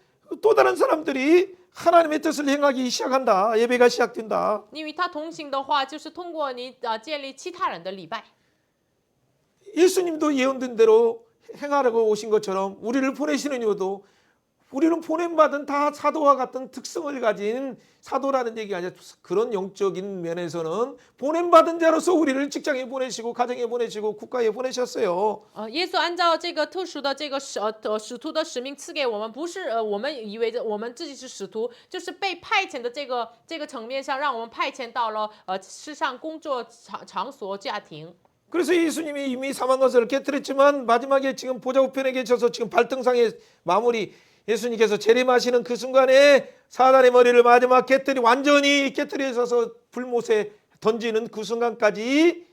사람들이 하나님의 뜻을 행하기 시작한다. 예배가 시작된다. 你与他同行的话，就是通过你建立其他人的礼拜。 예수님도 예언된 대로 행하라고 오신 것처럼 우리를 보내시는 이유도 우리는 보냄받은 다 사도와 같은 특성을 가진 사도라는 얘기가 아니라 그런 영적인 면에서는 보냄받은 자로서 우리를 직장에 보내시고 가정에 보내시고 국가에 보내셨어요. 耶稣按照这个特殊的这个使徒的使命赐给我们，不是我们以为我们自己是使徒，就是被派遣的这个层面上，让我们派遣到了世上工作场所家庭。 그래서 예수님이 이미 사망 것을 깨뜨렸지만 마지막에 지금 보좌 우편에 계셔서 지금 발등상의 마무리 예수님께서 재림하시는 그 순간에 사단의 머리를 마지막 완전히 깨뜨려서 불못에 던지는 그 순간까지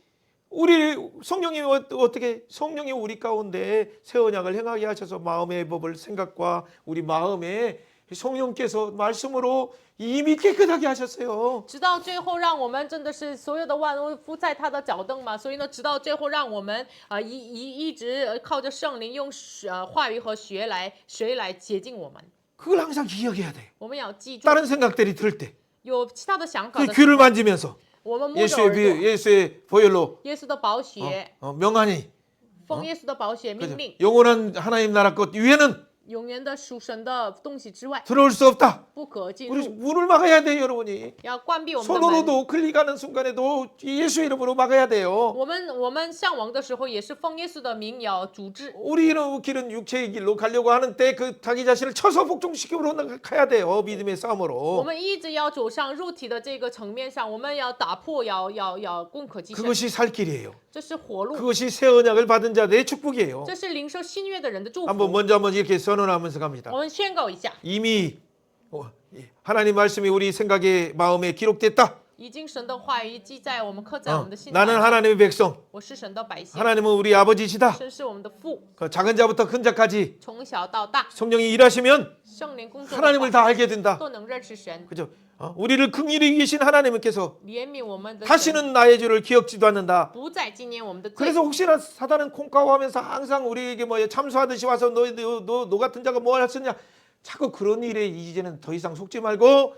성령이 우리 가운데 새 언약을 행하게 하셔서 마음의 법을 생각과 우리 마음에 성령께서 말씀으로 이미 깨끗하게 하셨어요. 直到最后，让我们真的是所有的万物伏在他的脚凳嘛，所以呢，直到最后，让我们一直靠着圣灵用话语和水来洁净我们。 그걸 항상 기억해야 돼. 我们要记住， 다른 생각들이 들 때, 有其他的想法 그 的时 귀를 候， 만지면서 我们摸着耳朵， 예수의 보혈로 耶稣的宝血， 명하니 奉耶稣的宝血命令， 영원한 하나님 나라 것 위에는 永远的属神的东西之外， 들어올 수 없다. 不可进 우리 入， 문을 막아야 돼요, 여러분이. 要关闭我们的门。 손으로도 클릭하는 순간에도 예수 이름으로 막아야 돼요. 我们向往的时候，也是奉耶稣的名要阻止。 우리는 길은 육체의 길로 가려고 하는 때 그 자기 자신을 쳐서 복종시키므로 가야 돼요. 믿음의 我 싸움으로. 们一直要走上肉体的这个层面上，我们要打破，要攻克己身， 그것이 살 길이에요. 这是活路， 그것이 새 언약을 받은 자들의 축복이에요. 这是领受新约的人的祝 한번 福。 먼저 이렇게 선언하면서 갑니다. 我们宣告一下， 이미 하나님 말씀이 우리 생각에 마음에 기록됐다. 已经神的话语记在我们刻在我们的心 나는 上。 하나님의 백성. 我是神的百姓， 하나님은 우리 아버지시다. 神是我们的父， 그 작은 자부터 큰 자까지 从小到大， 성령이 일하시면 圣灵工作的 하나님을 话 다 알게 된다. 都能认识神， 그죠? 우리를 긍휼히 여기신 하나님께서 怜悯我们的神， 다시는 나의 죄를 기억지도 않는다. 不再纪念我们的罪。 그래서 혹시나 사단은 콩가오하면서 항상 우리에게 참수하듯이 와서 너 같은 자가 뭘 했었냐? 자꾸 그런 일에 이제는 더 이상 속지 말고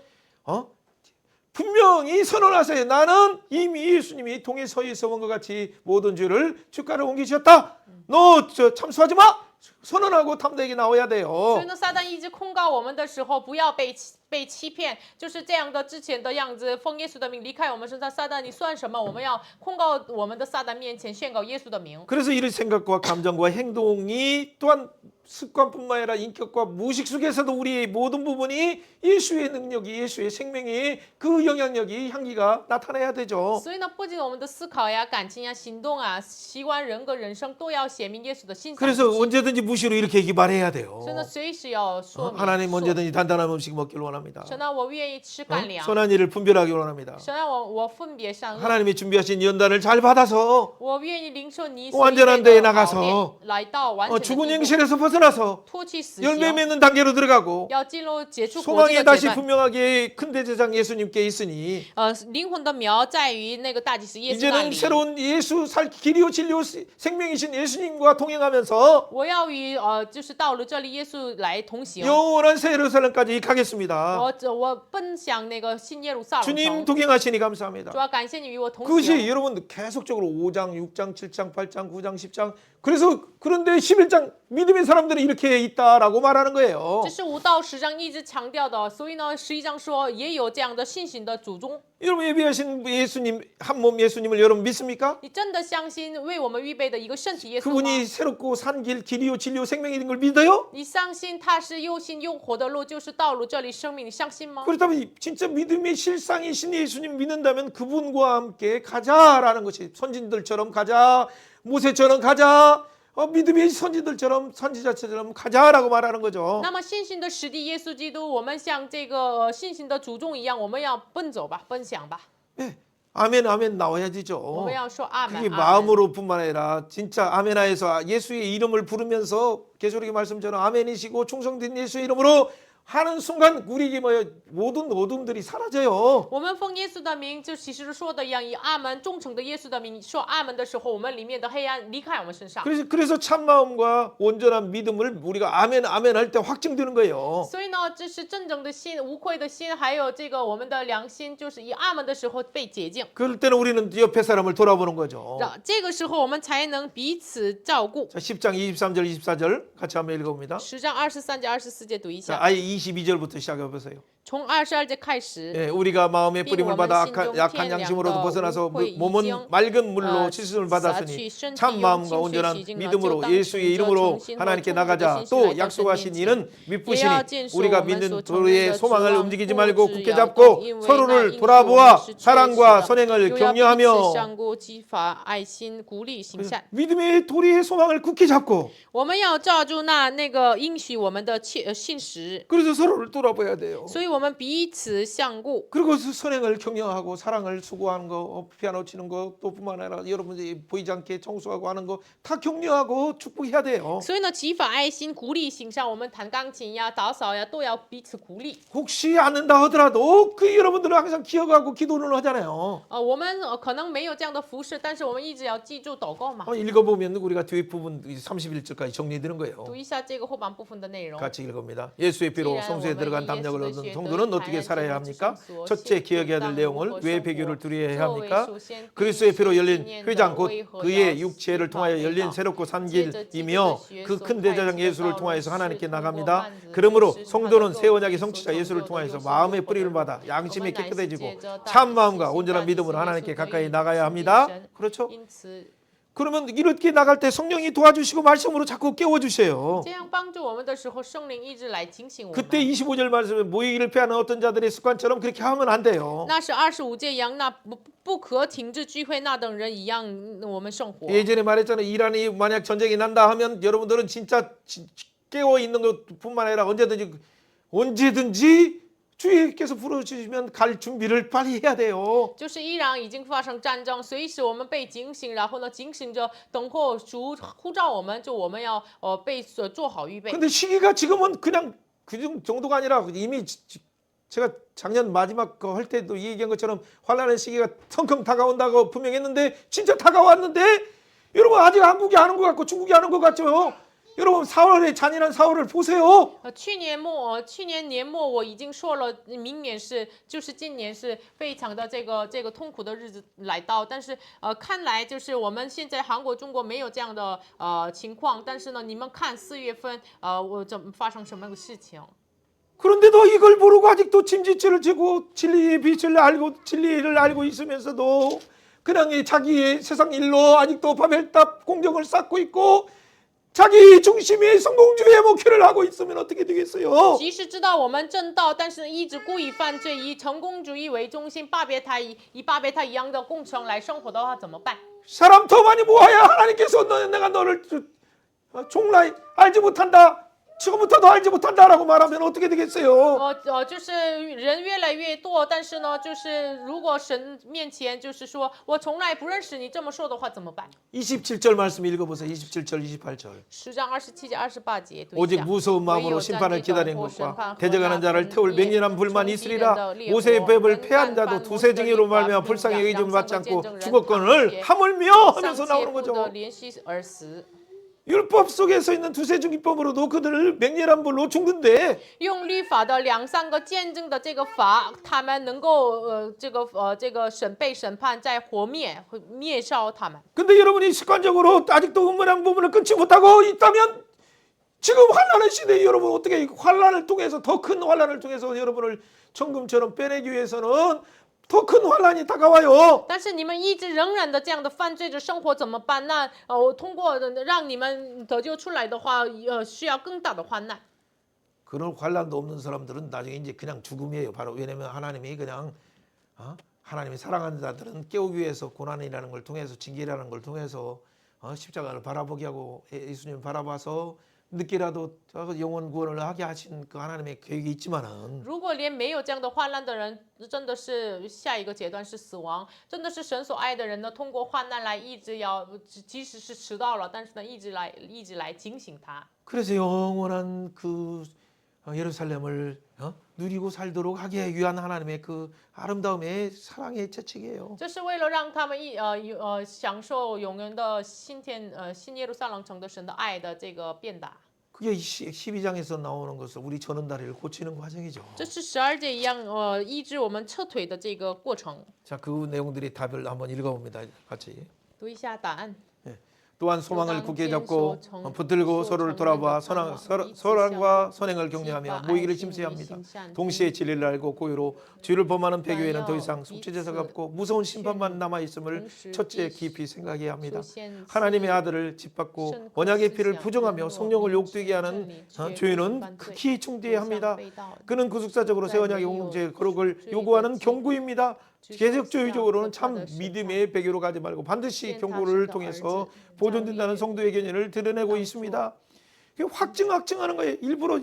분명히 선언하세요. 나는 이미 예수님이 동에 서에 서온 것 같이 모든 죄를 주가를 옮기셨다. 너 참수하지 마. 선언하고 탐대에게 나와야 돼요. 所以呢，撒旦一直控告我们的时候，不要被被欺骗，就是这样的之前的样子，奉耶稣的名离开我们身上。撒旦，你算什么？我们要控告我们的撒旦面前宣告耶稣的名。 그래서 이런 생각과 감정과 행동이 또한 습관뿐만 아니라 인격과 무의식 속에서도 우리의 모든 부분이 예수의 능력이 예수의 생명이 그 영향력이 향기가 나타나야 되죠. 所以呢，不仅我们的思考呀、感情呀、行动啊、习惯、人格、人生都要显明耶稣的心想。 그래서 언제든지 무시로 이렇게 말해야 돼요. 所以呢，随时要说明。 하나님 언제든지 단단한 음식 먹기를 원합니다. 神呢，我愿意吃干粮。 선한 일을 분별하기 원합니다. 神让我分别善恶。 하나님이 준비하신 연단을 잘 받아서 我愿意领受你 완전한 데에 나가서 来到完整的 죽은 地步 행실에서 벗어나서 脱去死 열매 刑， 맺는 단계로 들어가고 要进入结出果子 소망의 的 다시 阶段。 분명하게 큰 대제장 예수님께 있으니 灵魂的苗在于那个大祭司耶稣那 이제는 里。 새로운 예수 살 길이요 진리요 생명이신 예수님과 동행하면서 我要与就是到了这里耶稣来同行。 영원한 새 예루살렘까지 가겠습니다. 我奔向那个新耶路撒冷 주님 城。 동행하시니 감사합니다. 主要感谢你与我同 그것이 行。 여러분 계속적으로 5장, 6장, 7장, 8장, 9장, 10장 그래서 그런데 11장 믿음의 사람들은 이렇게 있다라고 말하는 거예요. 这是5到10章一直强调的，所以呢，11章说也有这样的信心的祖宗。 여러분 예비하신 예수님 한 몸 예수님을 여러분 믿습니까? 你真的相信为我们预备的一个圣体耶稣吗？ 그분이 새롭고 산 길, 길이요 진리요 생명이 된 걸 믿어요? 你相信他是又信又活的路，就是道路，这里生命，你相信吗？ 그렇다면 진짜 믿음의 실상이신 예수님 믿는다면 그분과 함께 가자라는 것이 선진들처럼 가자, 모세처럼 가자, 믿음의 선지들처럼 선지자처럼 가자라고 말하는 거죠. 那么信心的实地耶稣基督，我们像这个信心的祖宗一样，我们要奔走吧，奔向吧。 네. 아멘 아멘 我 나와야지죠. 们要说阿门。 그게 阿门 마음으로뿐만 아니라 진짜 아멘하에서 예수의 이름을 부르면서 계시록의 말씀처럼 아멘이시고 충성된 예수의 이름으로 하는 순간 우리에게 모든 어둠들이 사라져요. 我们奉耶稣的名，就启示说的一样，以阿门忠诚的耶稣的名说阿门的时候，我们里面的黑暗离开我们身上。 그래서 참 마음과 온전한 믿음을 우리가 아멘 아멘 할 때 확증되는 거예요. 所以呢，这是真正的心、无愧的心，还有这个我们的良心，就是以阿门的时候被洁净。 그럴 때는 우리는 옆에 사람을 돌아보는 거죠. 这个时候我们才能彼此照顾。 자, 10장 23절 24절 같이 한번 읽어봅니다. 10장23节、24节读一 자, 下， 아예 22절부터 시작해 보세요. 从22节开始。 예, 우리가 마음의 뿌림을 받아 약한 양심으로도 벗어나서 몸은 맑은 물로 씻음을 받았으니 참 마음과 온전한 믿음으로 예수의 이름으로 하나님께 나가자. 또 약속하신 이는 믿으시니 우리가 믿는 도리의 소망을 움직이지 말고 굳게 잡고 서로를 돌아보아 사랑과 선행을 격려하며 믿음의 도리의 소망을 굳게 잡고 我们要照住那个应许我们的信实， 그래서 서로를 돌아봐야 돼요. 所以我们彼此相顾。 그리고 선행을 격려하고 사랑을 수고하는 거, 피아노 치는 거, 또 뿐만 아니라 여러분들이 보이지 않게 청소하고 하는 거 다 격려하고 축복해야 돼요. 所以呢，启发爱心，鼓励行善。我们弹钢琴呀、打扫呀，都要彼此鼓励。 혹시 않는다 하더라도 그 여러분들은 항상 기억하고 기도를 하잖아요. 我们可能没有这样的服饰，但是我们一直要记住祷告嘛。 읽어보면 우리가 뒤에 부분 31절까지 정리되는 거예요. 读一下这个后半部分的内容。 같이 읽어봅니다. 예수의 피로 성소에 들어간 담력을 얻은 성도는 어떻게 살아야 합니까? 첫째 기억해야 될 내용을 왜 배교를 드려야 합니까? 그리스도의 피로 열린 회장 곧 그의 육체를 통하여 열린 새롭고 산 길이며 그 큰 대제장 예수를 통하여서 하나님께 나갑니다. 그러므로 성도는 새 언약의 성취자 예수를 통하여서 마음의 뿌리를 받아 양심이 깨끗해지고 참 마음과 온전한 믿음으로 하나님께 가까이 나가야 합니다. 그렇죠? 그러면 이렇게 나갈 때 성령이 도와주시고 말씀으로 자꾸 깨워주세요. 这样帮助我们的时候，圣灵一直来警醒我们。 그때 25절 말씀에 모이기를 피하는 어떤 자들의 습관처럼 그렇게 하면 안 돼요. 那是25节一样，那不可停止聚会那等人一样，我们生活。 예전에 말했잖아요. 이란이 만약 전쟁이 난다 하면 여러분들은 진짜 깨어 있는 것뿐만 아니라 언제든지 주님께서 부르시면 갈 준비를 빨리 해야 돼요. 就是伊朗已经发生战争，随时我们被警醒，然后呢，警醒着等候主呼召我们，就我们要被做好预备。 근데 시기가 지금은 그냥 그 정도가 아니라 이미 제가 작년 마지막 거 할 때도 얘기한 것처럼 환란의 시기가 텅텅 다가온다고 분명했는데 진짜 다가왔는데 여러분 아직 한국이 안 온 것 같고 중국이 안 온 것 같죠? 여러분 4월의 잔인한 4월을 보세요. 去年年末我已经说了，明年就是今年是非常的这个痛苦的日子来到，但是看来就是我们现在韩国、中国没有这样的情况，但是呢，你们看4月份我怎么发生什么个事情？ 그런데도 이걸 모르고 아직도 짐짓죄를 지고 진리의 빛을 알고 진리를 알고 있으면서도 그냥 자기의 세상 일로 아직도 바벨탑 공정을 쌓고 있고 자기 중심의 성공주의의 목표를 하고 있으면 어떻게 되겠어요? 即使知道我们正道，但是一直故意犯罪，以成功主义为中心，以巴别塔一样的工程来生活的话，怎么办？ 사람 더 많이 모아야 하나님께서 내가 너를 종라이 알지 못한다. 지금부터 더 알지 못한다라고 말하면 어떻게 되겠어요? 就是人越来越多，但是呢，就是如果神面前就是说我从来不认识你这么说的话，怎么办？ 27절 말씀 읽어보세요. 27절, 28절. 10장 27节、28节。 오직 무서운 마음으로 심판을 기다리는 것과 대적하는 자를 태울 맹렬한 불만이 있으리라. 모세의 법을 폐한 자도 두세 증인으로 말미암아 불쌍히 의심을 받지 않고 죽었거늘 하물며 하면서 나오는 거죠. 율법 속에 서 있는 두세 증인법으로도 그들을 맹렬한 불로 죽는데 用律法的两三个见证的这个法，他们能够这个被审判，再活灭烧他们。 근데 여러분이 습관적으로 아직도 은밀한 부분을 끊지 못하고 있다면 지금 환난의 시대에 여러분 어떻게 환난을 통해서 더 큰 환난을 통해서 여러분을 천금처럼 빼내기 위해서는 더 큰 환난이 다가와요. 但是你们一直仍然的这样的犯罪着生活怎么办？那通过让你们得救出来的话，需要更大的患难。 그런 환난도 없는 사람들은 나중에 이제 그냥 죽음이에요. 바로 왜냐면 하나님이 그냥 하나님이 사랑하는 자들은 깨우기 위해서 고난이라는 걸 통해서 징계라는 걸 통해서 십자가를 바라보게 하고 예수님 바라봐서 늦게라도 영원 구원을 하게 하신 그 하나님의 계획이 있지만은 如果连没有这样的患难的人，真的是下一个阶段是死亡，真的是神所爱的人呢，通过患难来一直要，即使是迟到了，但是呢，一直来警醒他。 그래서 영원한 그 예루살렘을 누리고 살도록 하기 위한 하나님의 그 아름다움의 사랑의 채찍이에요. 这是为了让他们享受永远的新耶路撒冷城的神的爱的这个变打。 그게 12장에서 나오는 것을 우리 저는 다리를 고치는 과정이죠. 这是12节一样医治我们撤腿的这个过程。 자, 그 내용들이 답을 한번 읽어봅니다. 같이. 读一下答案。 또한 소망을 굳게 잡고 붙들고 서로를 돌아봐 선함과 선행을 격려하며 모이기를 힘써야 합니다. 동시에 진리를 알고 고유로 주를 범하는 배교에는 더 이상 속죄제사가 없고 무서운 심판만 남아있음을 첫째 깊이 생각해야 합니다. 하나님의 아들을 짓밟고 언약의 피를 부정하며 성령을 욕되게 하는 죄는 극히 중대해야 합니다. 그는 구속사적으로 새 언약의 공동체의 거룩을 요구하는 경고입니다. 계속주의적으로는 참 믿음의 배교로 가지 말고 반드시 경고를 통해서 보존된다는 성도의 견해를 드러내고 있습니다. 확증하는 거예요. 일부러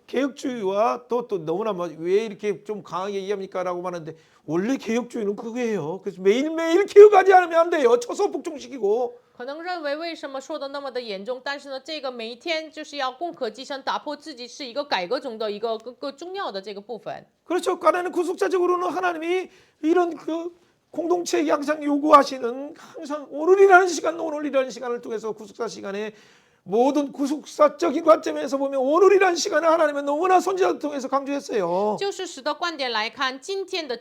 개혁주의와 또 너무나 왜 이렇게 좀 강하게 얘기합니까라고 하는데 원래 개혁주의는 그거예요. 그래서 매일매일 개혁하지 않으면 안 돼요. 쳐서 복종시키고. 可能认为为什么说的那么的严重，但是呢，这个每一天就是要攻克机身，打破自己是一个改革中的一个重要的这个部分。 그렇죠. 까나는 구속자적으로는 하나님이 이런 그 공동체에 항상 요구하시는 항상 오늘이라는 시간을 통해서 구속사 시간에 모든 구속사적인 관점에서 보면 오늘이라는 시간을 하나님은 너무나 선지자를 통해서 강조했어요. 就事实的观点来看，今天的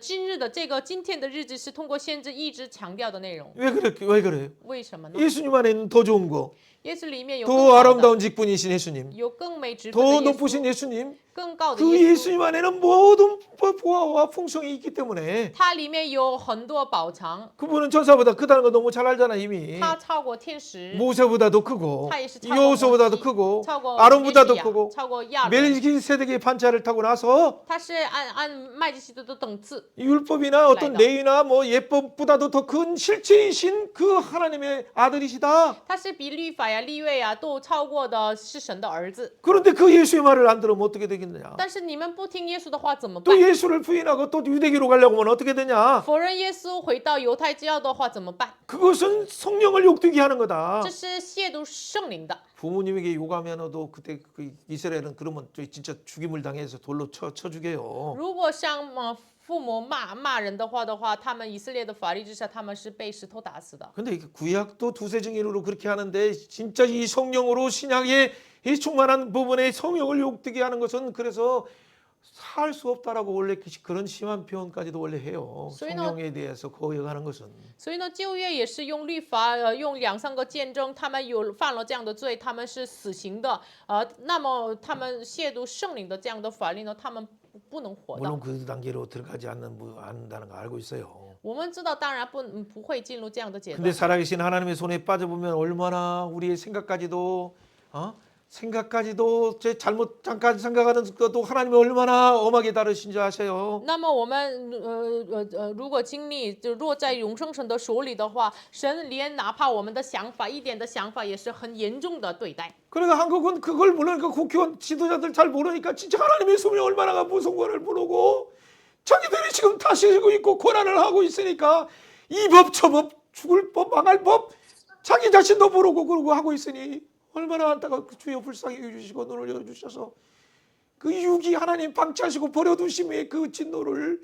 日子是通过先知一直强调的内容。 왜 그래요? 为什么呢？ 예수님 안에는 더 좋은 거, 耶稣里面有 더 아름다운 직분이신 예수님, 有更美之 더 分的耶 높으신 稣， 예수님, 更高的 그 耶稣。 예수님 안에는 모든 보화와 풍성이 있기 때문에 它里面有很多宝藏， 그분은 전사보다 크다는 거 너무 잘 알잖아 이미. 它超过天使， 모세보다도 크고 它也是超过摩 여호수아보다도 西 크고 超过 아론보다도 约西亚 크고 超过亚伦， 멜기세덱의 반차를 타고 나서 它是按麦基洗德的等次。 율법이나 어떤 라이다. 레위나 뭐 예법보다도 더 큰 실체이신 그 하나님의 아들이시다. 他是比律法呀、立位呀都超过的是神的儿子。 그런데 그 예수의 말을 안 들으면 어떻게 되겠느냐? 但是你们不听耶稣的话怎么办 또 ？ 예수를 부인하고 또 유대교로 가려고 하면 어떻게 되냐? 否认耶稣回到犹太教的话怎么办？ 그것은 성령을 욕되게 하는 거다. 这是亵渎圣灵的。 부모님에게 욕하면도 그때 그 이스라엘은 그러면 진짜 죽임을 당해서 돌로 쳐 죽여요. 如果像父母骂人的话，他们以色列的法律之下，他们是被石头打死的。 근데 구약도 두세 증인으로 그렇게 하는데 진짜 이 성령으로 신약의 이 충만한 부분에 성령을 욕되게 하는 것은 그래서 살 수 없다라고 원래 그런 심한 표현까지도 원래 해요. 성령에 대해서 거역하는 것은. 所以呢，旧约也是用律法，用2、3个见证，他们有犯了这样的罪，他们是死刑的。那么他们亵渎圣灵的这样的法律呢，他们不能活的。 물론 그 단계로 들어가지 않는다는 거 알고 있어요. 我们知道，当然不会进入这样的阶段。 근데 살아계신 하나님의 손에 빠져보면 얼마나 우리의 생각까지도 잠깐 생각하는 것도 하나님이 얼마나 엄하게 다루신지 아세요? 那么我们如果经历就落在永生神的手里的话，神连哪怕我们的想法一点的想法也是很严重的对待。 그러니까 한국은 그걸 모르니까 국회의원 지도자들 잘 모르니까 진짜 하나님의 손이 얼마나 무서운 거를 모르고 자기들이 지금 다스리고 있고 권한을 하고 있으니까 이 법 저 법 죽을 법 망할 법 자기 자신도 모르고 그러고 하고 있으니 얼마나 안타까 주여 불쌍히 여주시고 눈을 열어주셔서 그 유기 하나님 방치하시고 버려두심의 그 진노를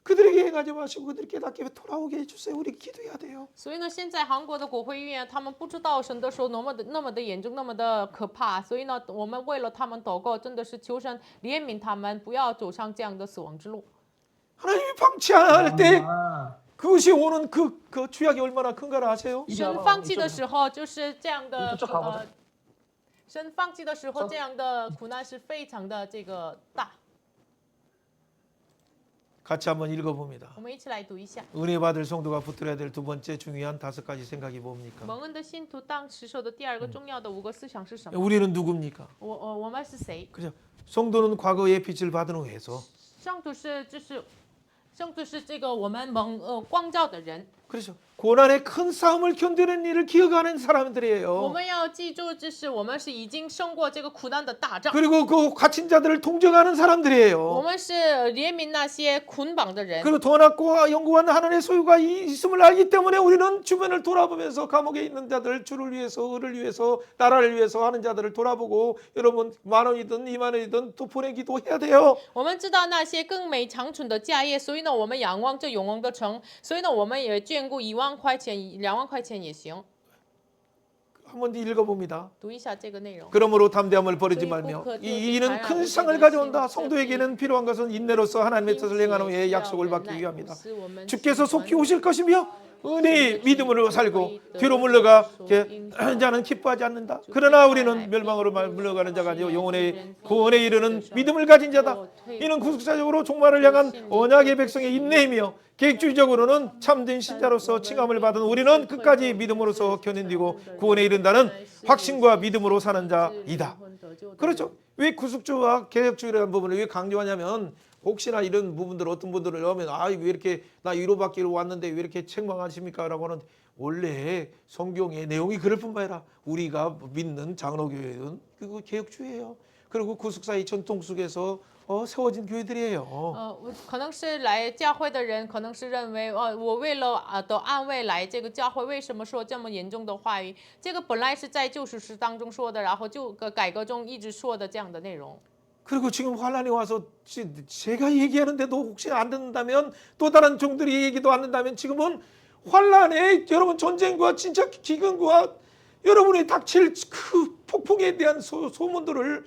그들에게 행하지 마시고 그들이 깨닫게 돌아오게 해주세요. 우리 기도해야 돼요. 所以呢，现在韩国的国会议员他们不知道神的手那么的严重，那么的可怕，所以呢，我们为了他们祷告，真的是求神怜悯他们，不要走上这样的死亡之路。 하나님이 방치할 때 그것이 오는 그 죄악이 얼마나 큰가를 아세요? 神放弃的时候就是这样的神放弃的时候这样的苦难是非常的这个大。 같이 한번 읽어봅니다. 我们一起来读一下。 은혜 받을 성도가 붙들어야 될 두 번째 중요한 5가지 생각이 뭡니까? 蒙恩的信徒当持守的第2个重要的5个思想是什么？ 우리는 누굽니까? 我们是谁？ 그죠? 성도는 과거의 빛을 받은 후에서 圣徒是这个我们光照的人。 그렇죠. 고난의 큰 싸움을 견디는 일을 기억하는 我 사람들이에요. 们要记住，就是我们是已经胜过这个苦难的大仗。 그리고 그 갇힌 자들을 동정하는 我 사람들이에요. 们是怜悯那些捆绑的人。 그리고 더 낮고 영구한 하늘의 소유가 있음을 알기 때문에 우리는 주변을 돌아보면서 감옥에 있는 자들 주를 위해서 을을 위해서 나라를 위해서 하는 자들을 돌아보고 여러분 10,000원이든 20,000원이든 또 보내기도 해야 돼요. 我们知道那些更美长存的家业，所以呢，我们仰望这永恒的城，所以呢，我们也眷顾1万块钱、2万块钱也行。 한번 읽어봅니다. 读一下这个内容。 그러므로 담대함을 버리지 말며 이 일은 큰 상을 가져온다. 성도에게는 필요한 것은 인내로서 하나님의 뜻을 행하는 후에 약속을 받기 위함이다. 주께서 속히 오실 것이며 은혜의 믿음으로 살고 뒤로 물러가 자는 기뻐하지 않는다. 그러나 우리는 멸망으로 물러가는 자가 아니요 영혼의 구원에 이르는 믿음을 가진 자다. 이는 구속사적으로 종말을 향한 언약의 백성의 인내이며 계획주의적으로는 참된 신자로서 칭함을 받은 우리는 끝까지 믿음으로서 견인되고 구원에 이른다는 확신과 믿음으로 사는 자이다. 그렇죠. 왜 구속주와 계획주의라는 부분을 왜 강조하냐면 혹시나 이런 부분들 어떤 분들을 넣으면 왜 이렇게 나 위로받기로 왔는데 왜 이렇게 책망하십니까? 라고 하는 원래 성경의 내용이 그럴 뿐만 아니라 우리가 믿는 장로교회는 그거 개혁주의예요. 그리고 구속사의 전통 속에서 세워진 교회들이에요. 可能是来教会的人，可能是认为，我为了的安慰来这个教会，为什么说这么严重的话语？这个本来是在救赎诗当中说的，然后改革中一直说的这样的内容。 그리고 지금 환란이 와서 제가 얘기하는데도 혹시 안 듣는다면 또 다른 종들이 얘기도 안 듣는다면 지금은 환란에 여러분 전쟁과 진짜 기근과 여러분이 닥칠 그 폭풍에 대한 소문들을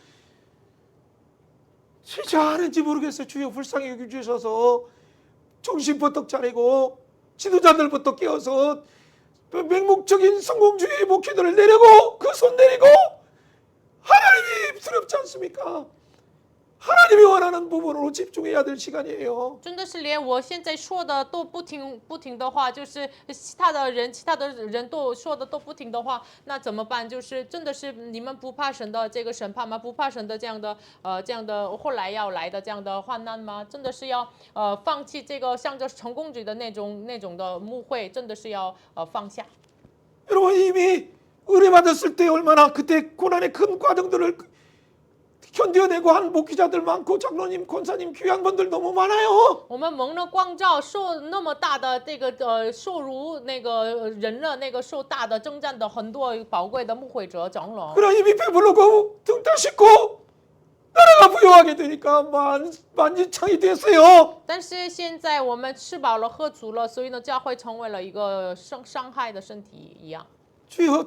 진짜 아는지 모르겠어요. 주여 불쌍히 여겨주셔서 정신버떡 차리고 지도자들부터 깨어서 맹목적인 성공주의 목회들을 내리고 그 손 내리고 하나님이 두렵지 않습니까? 하나님이 원하는 부분으로 집중해야 될 시간이에요. 真的是连我现在说的都不听的话，就是其他的人都说的都不听的话，那怎么办？就是真的是你们不怕神的这个审判吗？不怕神的这样的后来要来的这样的患难吗？真的是要放弃这个向着成功主义的那种的牧会，真的是要放下。 여러분 이미 은혜 받았을 때 얼마나 그때 고난의 큰 과정들을 견뎌내고 한 목회자들 많고 장로님, 권사님, 귀한분들 너무 많아요. 我们蒙了光照，受那么大的这个受辱那个人了，那个受大的征战的很多宝贵的牧会者长老。 그러나 이미 배부르고 등 따시고 나라가 부유하게 되니까 만지창이 됐어요. 但是现在我们吃饱了喝足了，所以呢，教会成为了一个伤害的身体一样。 주여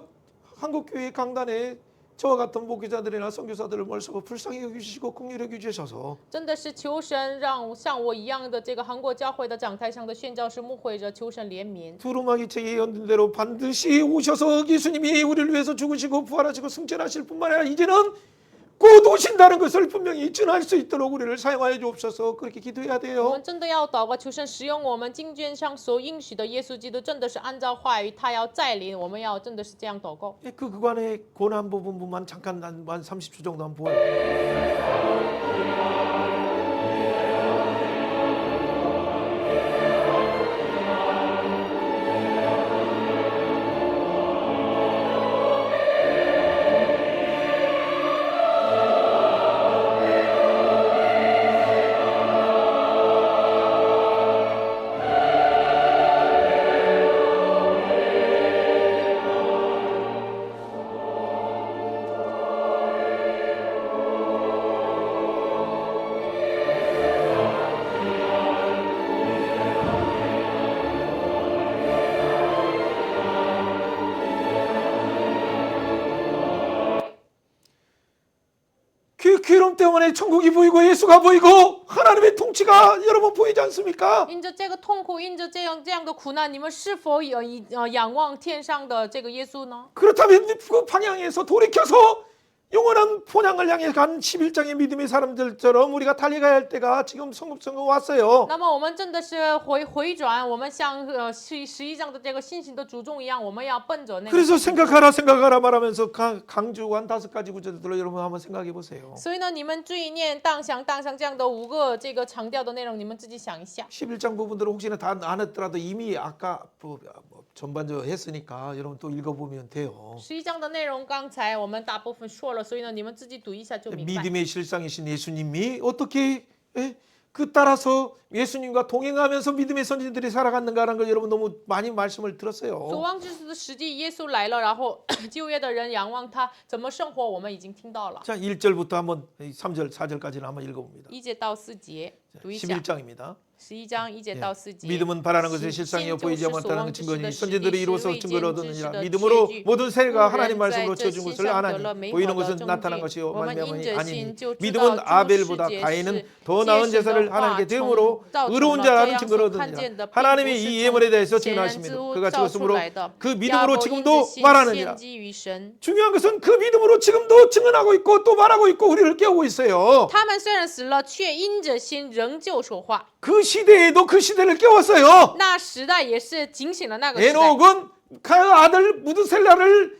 한국교회 강단에 저와 같은 목회자들이나 선교사들을 멀서고 불쌍히 여기시고 긍휼히 여기셔서 真的是求神让像我一样的这个韩国教会的讲台上的宣教士、牧会者，求神怜悯。 두루마기 책에 예언된 대로 반드시 오셔서 예수님이 우리를 위해서 죽으시고 부활하시고 승천하실 뿐만 아니라 이제는 곧 오신다는 것을 분명히 증언할 수 있도록 우리를 사용하여 주옵소서. 그렇게 기도해야 我 돼요. 们真的要祷告，求神使用我们经卷上所应许的耶稣基督，真的是按照话语，他要再临，我们要真的是这样祷告。 그 그간의 고난 부분만 잠깐 한 30초 정도 한번 보아요. 그 괴로움 때문에 천국이 보이고 예수가 보이고 하나님의 통치가 여러분 보이지 않습니까? 因着这个痛苦，因着这样的苦难，你们是否仰望天上的这个耶稣呢？ 그렇다면 그 방향에서 돌이켜서 영원한 본향을 향해 간 11장의 믿음의 사람들처럼 우리가 달려가야 할 때가 지금 성급성급 왔어요. 那么我们真的是回转，我们像11章的这个信心的主众一样，我们要奔着那个。 그래서 생각하라 말하면서 강조한 5가지 구절들로 여러분 한번 생각해 보세요. 所以呢，你们追念、当想这样的5个这个强调的内容，你们自己想一下。 11장 부분들은 혹시나 다 안 했더라도 이미 아까 전반적으로 했으니까 여러분 또 읽어보면 돼요. 11章的内容刚才我们大部分说了，所以呢，你们自己读一下就明白。 믿음의 실상이신 예수님이 어떻게 그 따라서 예수님과 동행하면서 믿음의 선진들이 살아갔는가라는 걸 여러분 너무 많이 말씀을 所 들었어요. 望之时的实际，耶稣来了，然后旧约的人仰望他怎么生活，我们已经听到了。 자, 1절부터 한번 3절, 4절까지는 한번 읽어봅니다. 1节到4节，读一下。 11장입니다. 11章1节到4节。 믿음은 바라는 것의 실상이요 보이지 못하는 증거니 선지들이 이로써 증거를 얻느니라. 的 믿음으로 모든 세가 人 하나님 在 말씀으로 这 지어준 信 것을 上得 아나니 了美好 보이는 的 것은 证 나타난 据 것이요 我们因 말미암이 着 아니니 信就知道 믿음은 诸 아벨보다 世界 가인은 是 더 나은 借神的 제사를 话 하나님께 从 드림으로 造成 의로운 了 자라는 这样 증거를 所看见 얻느니라. 的并不 하나님이 是 이 예물에 대해서 显然之 증언하십니다. 物 그가 造出 죽었으므로 来的， 그 亚 믿음으로 伯因着 지금도 信 말하느니라. 献祭于神。 중요한 것은 그 믿음으로 지금도 증언하고 있고 또 말하고 있고 우리를 깨우고 있어요. 他们虽然死了，却因着心仍旧说话。 그 시대에도 그 시대를 깨웠어요. 那时代也是警醒了那个时代。 에녹은 그 아들 무드셀라를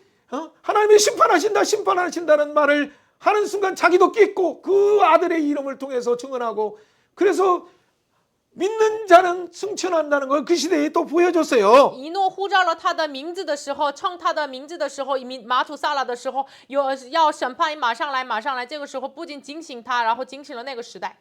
하나님이 심판하신다는 말을 하는 순간 자기도 깼고 그 아들의 이름을 통해서 증언하고 그래서 믿는 자는 승천한다는 걸 그 시대에 또 보여줬어요. 以诺呼召了他的名字的时候，称他的名字的时候，马土撒拉的时候，要审判，马上来。这个时候不仅警醒他，然后警醒了那个时代。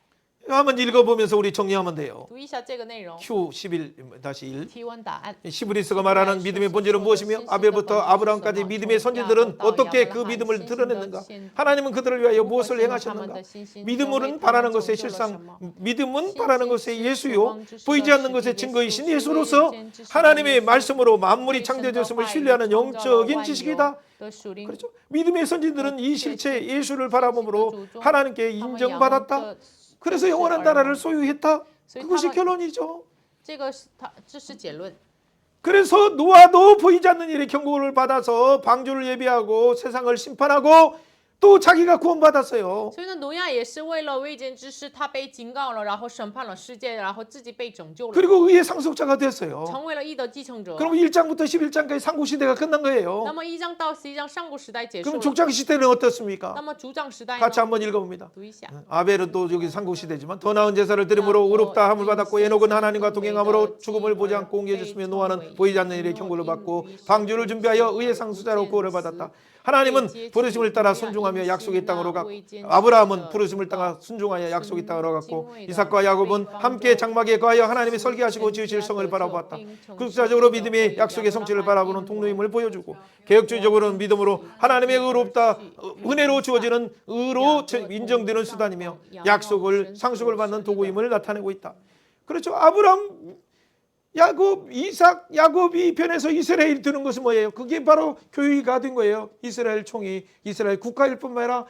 한번 읽어보면서 우리 정리하면 돼요. 读一下这个内容。 Q 11-1 提问答案。 시브리스가 말하는 믿음의 본질은 무엇이며 아벨부터 아브라함까지 믿음의 선지들은 어떻게 그 믿음을 드러냈는가? 하나님은 그들을 위하여 무엇을 행하셨는가? 믿음은 바라는 것의 실상, 믿음은 바라는 것의 예수요 보이지 않는 것의 증거이신 예수로서 하나님의 말씀으로 만물이 창조되었음을 신뢰하는 영적인 지식이다. 그렇죠? 믿음의 선지들은 이 실체 예수를 바라봄으로 하나님께 인정받았다. 그래서 영원한 나라를 소유했다. 그것이 결론이죠. 这是结论。 그래서 노아도 보이지 않는 일의 경고를 받아서 방주를 예비하고 세상을 심판하고 또 자기가 구원받았어요. 所以呢，挪亚也是为了未见之事，他被警告了，然后审判了世界，然后自己被拯救了， 그리고 의의 상속자가 됐어요. 成为了义的继承者。 그럼 1장부터 11장까지 상고시대가 끝난 那 거예요. 么1章到11章上古时代结束 그럼 了。 족장시대는 那 어떻습니까? 么主掌时代呢？ 같이 한번 읽어봅니다. 读一下。 아벨은 또 여기 상고시대지만 더 나은 제사를 드림으로 의롭다 함을 받았고 에녹은 하나님과 동행함으로 죽음을 보지 않고 옮겨졌으며 노아는 보이지 않는 일의 경고를 받고 방주를 준비하여 의의 상속자로 구원을 받았다. 하나님은 부르심을 따라 순종하며 약속의 땅으로 갔고 아브라함은 부르심을 따라 순종하여 약속의 땅으로 갔고 이삭과 야곱은 함께 장막에 거하여 하나님이 설계하시고 지으실 성을 바라보았다. 국사적으로 믿음의 약속의 성취를 바라보는 통로임을 보여주고 개혁주의적으로는 믿음으로 하나님의 의롭다 은혜로 주어지는 의로 인정되는 수단이며 약속을 상속을 받는 도구임을 나타내고 있다. 그렇죠. 아브라함 야곱, 이삭, 야곱이 변해서 이스라엘이 되는 것은 뭐예요? 그게 바로 교회가 된 거예요. 이스라엘 총이 이스라엘 국가일 뿐만 아니라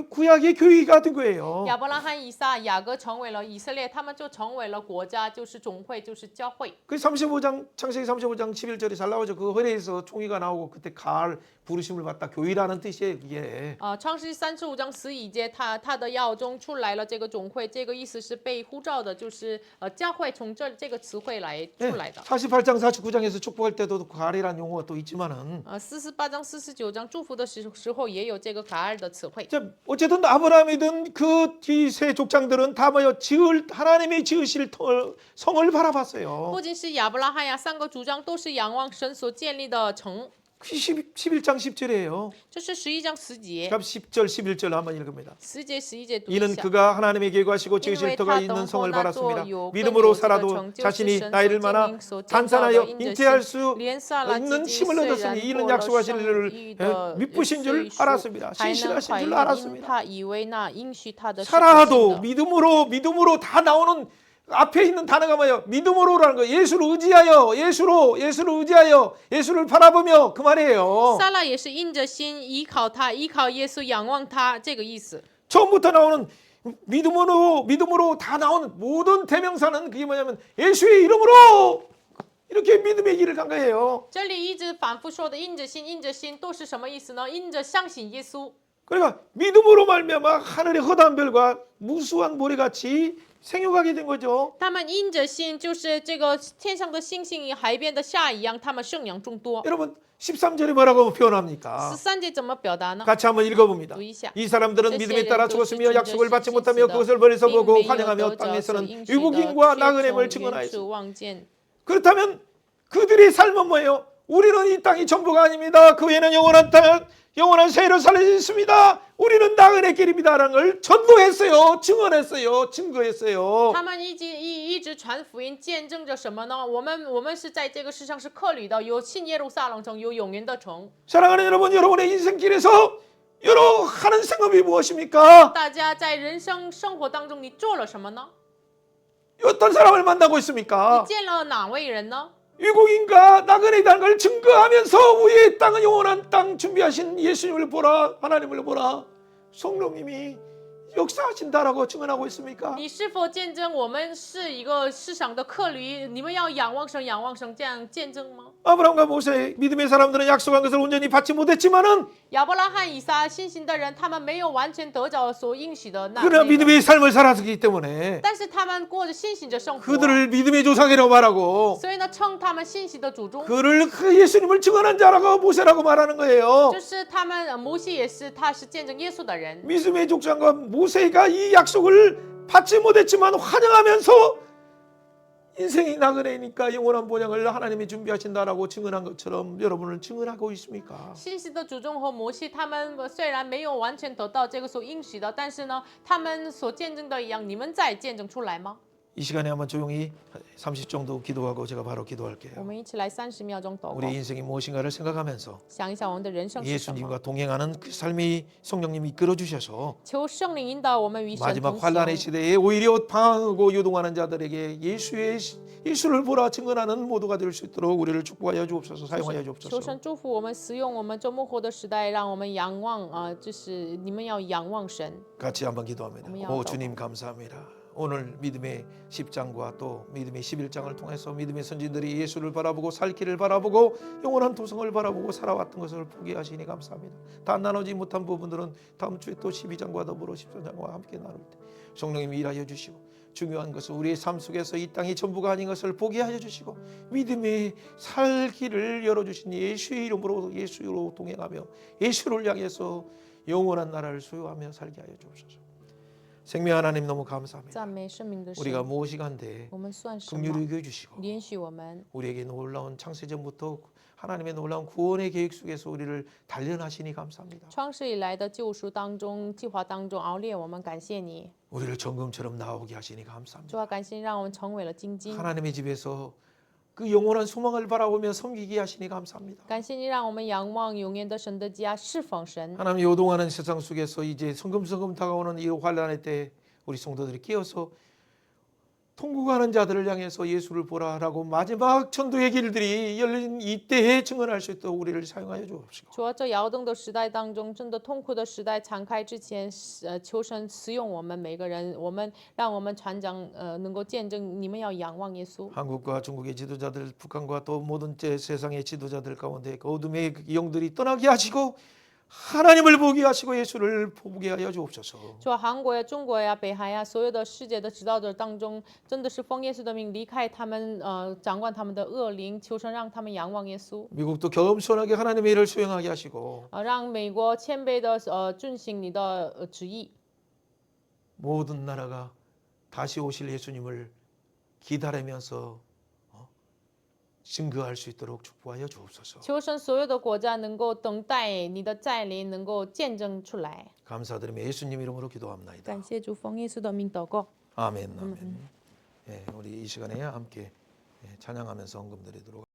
구약의 교회가 된 거예요. 亚伯拉罕、以撒、雅各成为了以色列，他们就成为了国家，就是总会，就是教会。 그 35장 창세기 35장 11절에 잘 나오죠. 그 허리에서 총이가 나오고 그때 갈 부르심을 받다. 교회라는 뜻이에요. 이게. 创世35章11节，他的药中出来了这个总会，这个意思是被呼召的，就是教会从这个词汇来出来的。 48장 49장에서 축복할 때도 갈이라는 용어가 또 있지만은 48章、49章祝福的时候也有这个卡尔的词汇。 어쨌든 아브라함이든 그 뒤 세 족장들은 다 뭐요? 하나님이 지으실 성을 바라봤어요. 不仅是亚伯拉罕呀，3个族长都是仰望神所建立的城。 11장 10절이에요. 这是11章10节。 그럼 10절 11절 한번 읽습니다. 10节、11节读一 이는 下。 그가 하나님의 계획하시고 지으실 터가 있는 성을 바랐습니다. 믿음으로 살아도 자신이 나이를 많아 단산하여 잉태할 수 있는 힘을 얻었으니 이는 약속하신 일을 믿으신 줄 알았습니다. 신실하신 줄 알았습니다. 살아도 믿음으로 다 나오는 앞에 있는 단어가 뭐예요? 믿음으로라는 거예요. 예수를 의지하여, 예수를 의지하여, 예수를 바라보며 그 말이에요. 撒拉也是因着心依靠他，依靠耶稣，仰望他，这个意思。 처음부터 나오는 믿음으로 다 나오는 모든 대명사는 그게 뭐냐면 예수의 이름으로 이렇게 믿음의 길을 간 거예요. 这里一直反复说的因着心都是什么意思呢？因着相信耶稣。 그러니까 믿음으로 말미암아 하늘의 허다한 별과 무수한 모래같이 생육하게 된 거죠. 他们因着心，就是这个天上的星星与海边的沙一样，他们生养众多。 여러분 13절에 뭐라고 표현합니까? 13节怎么表达呢？ 같이 한번 읽어봅니다. 读一下。 이 사람들은 믿음에 따라 죽었으며 약속을 받지 못하며 그것을 버려서 보고 환영하며 땅에서는 유복인과 나그네임을 증언하였습니다. 그렇다면 그들의 삶은 뭐예요? 우리는 이 땅이 전부가 아닙니다. 그 외에는 영원한 땅, 영원한 세로 살려있습니다. 우리는 나그네 길입니다라는 걸 전도했어요. 증언했어요. 증거했어요. 他们一直传福音，见证着什么呢？我们是在这个世上是客旅的，有新耶路撒冷城，有永远的城。 사랑하는 여러분, 여러분의 인생길에서 여러 하는 생업이 무엇입니까? 大家在人生生活当中，你做了什么呢？ 어떤 사람을 만나고 你 있습니까? 见了哪位人呢？ 유국인과 나그네이라는 걸 증거하면서 위의 땅은 영원한 땅 준비하신 예수님을 보라, 하나님을 보라, 성령님이 역사하신다라고 증언하고 있습니까? 你是否见证我们是一个世上的客旅？你们要仰望神，仰望神，这样见证吗？ 아브라함과 모세 믿음의 사람들은 약속한 것을 온전히 받지 못했지만은 亚伯拉罕、以撒信心的人，他们没有完全得着所应许的那。 그러나 믿음의 삶을 살았기 때문에 但是他们过着信心的生活， 그들을 믿음의 조상이라고 말하고 所以呢，称他们信心的祖宗。 그를 그 예수님을 증언한 자라고 모세라고 말하는 거예요. 就是他们摩西也是，他是见证耶稣的人。 믿음의 족장과 모세가 이 약속을 받지 못했지만 환영하면서 인생이 나그네니까 영원한 본향을 하나님이 준비하신다라고 증언한 것처럼 여러분은 증언하고 있습니까? 信心的祖宗和摩西，他们虽然没有完全得到这个所应许的，但是呢，他们所见证的一样，你们在见证出来吗？ 이 시간에 한번 조용히 30 정도 기도하고 제가 바로 我 기도할게요. 们一起来30秒钟祷告， 우리 인생이 무엇인가를 생각하면서 想一想我们的人生是什么。 예수님과 동행하는 그 삶이 성령님이 이끌어 주셔서 求圣灵引导我们与神 마지막 同 환란의 行。 시대에 오히려 방황하고 요동하는 자들에게 예수를 보라 증언하는 모두가 될 수 있도록 우리를 축복하여 주옵소서, 사용하여 求 주옵소서. 神祝福我们，使用我们这幕后的时代，让我们仰望就是你们要仰望神。 같이 한번 기도합니다. 오 주님 감사합니다. 오늘 믿음의 10장과 또 믿음의 11장을 통해서 믿음의 선진들이 예수를 바라보고 살 길을 바라보고 영원한 도성을 바라보고 살아왔던 것을 포기하시니 감사합니다. 다 나누지 못한 부분들은 다음 주에 또 12장과 더불어 13장과 함께 나눌 때 성령님이 일하여 주시고 중요한 것은 우리의 삶 속에서 이 땅이 전부가 아닌 것을 보게 하여 주시고 믿음의 살 길을 열어주신 예수의 이름으로 예수로 동행하며 예수를 향해서 영원한 나라를 소유하며 살게 하여 주옵소서. 생명 하나님 너무 감사합니다. 赞美生命的神， 우리가 무엇이간데 我们算什么？ 긍휼히 여겨 주시고 连续我们 우리에게 놀라운 창세전부터 하나님의 놀라운 구원의 계획 속에서 우리를 단련하시니 감사합니다. 创世以来的救赎当中、计划当中熬炼我们，感谢你， 우리를 정금처럼 나오게 하시니 감사합니다. 主啊，感谢你让我们成为了精金， 하나님의 집에서 그 영원한 소망을 바라보며 섬기게 하시니 감사합니다. 感谢你让我们仰望永远的神的家，侍奉神。 하나님 요동하는 세상 속에서 이제 성금성금 다가오는 이 환란의 때 우리 성도들이 깨어서 통곡하는 자들을 향해서 예수를 보라라고 마지막 전도의 길들이 열린 이때에 증언할 수 있도록 우리를 사용하여 주옵시고. 主要这摇动的时代当中，真的痛苦的时代敞开之前，求神使用我们每个人，让我们传讲，能够见证你们要仰望耶稣。 한국과 중국의 지도자들, 북한과 또 모든 세상의 지도자들 가운데 그 어둠의 영들이 떠나게 하시고 하나님을 보게 하시고 예수를 보게 하여 주옵소서. 说韩国呀、中国呀、北韩呀，所有的世界的指导者当中，真的是奉耶稣的名离开他们，掌管他们的恶灵，求神让他们仰望耶稣。 미국도 겸손하게 하나님의 일을 수행하게 하시고 让美国谦卑的遵行你的旨意。 모든 나라가 다시 오실 예수님을 기다리면서 증거할 수 있도록 축복하여 주옵소서. 求神所有的国家能够等待你的再临，能够见证出来。 감사드리며 예수님 이름으로 기도합나이다. 感谢主，奉耶稣的名祷告。 아멘. 아멘. 예, 우리 이 시간에 함께 찬양하면서 헌금 드리도록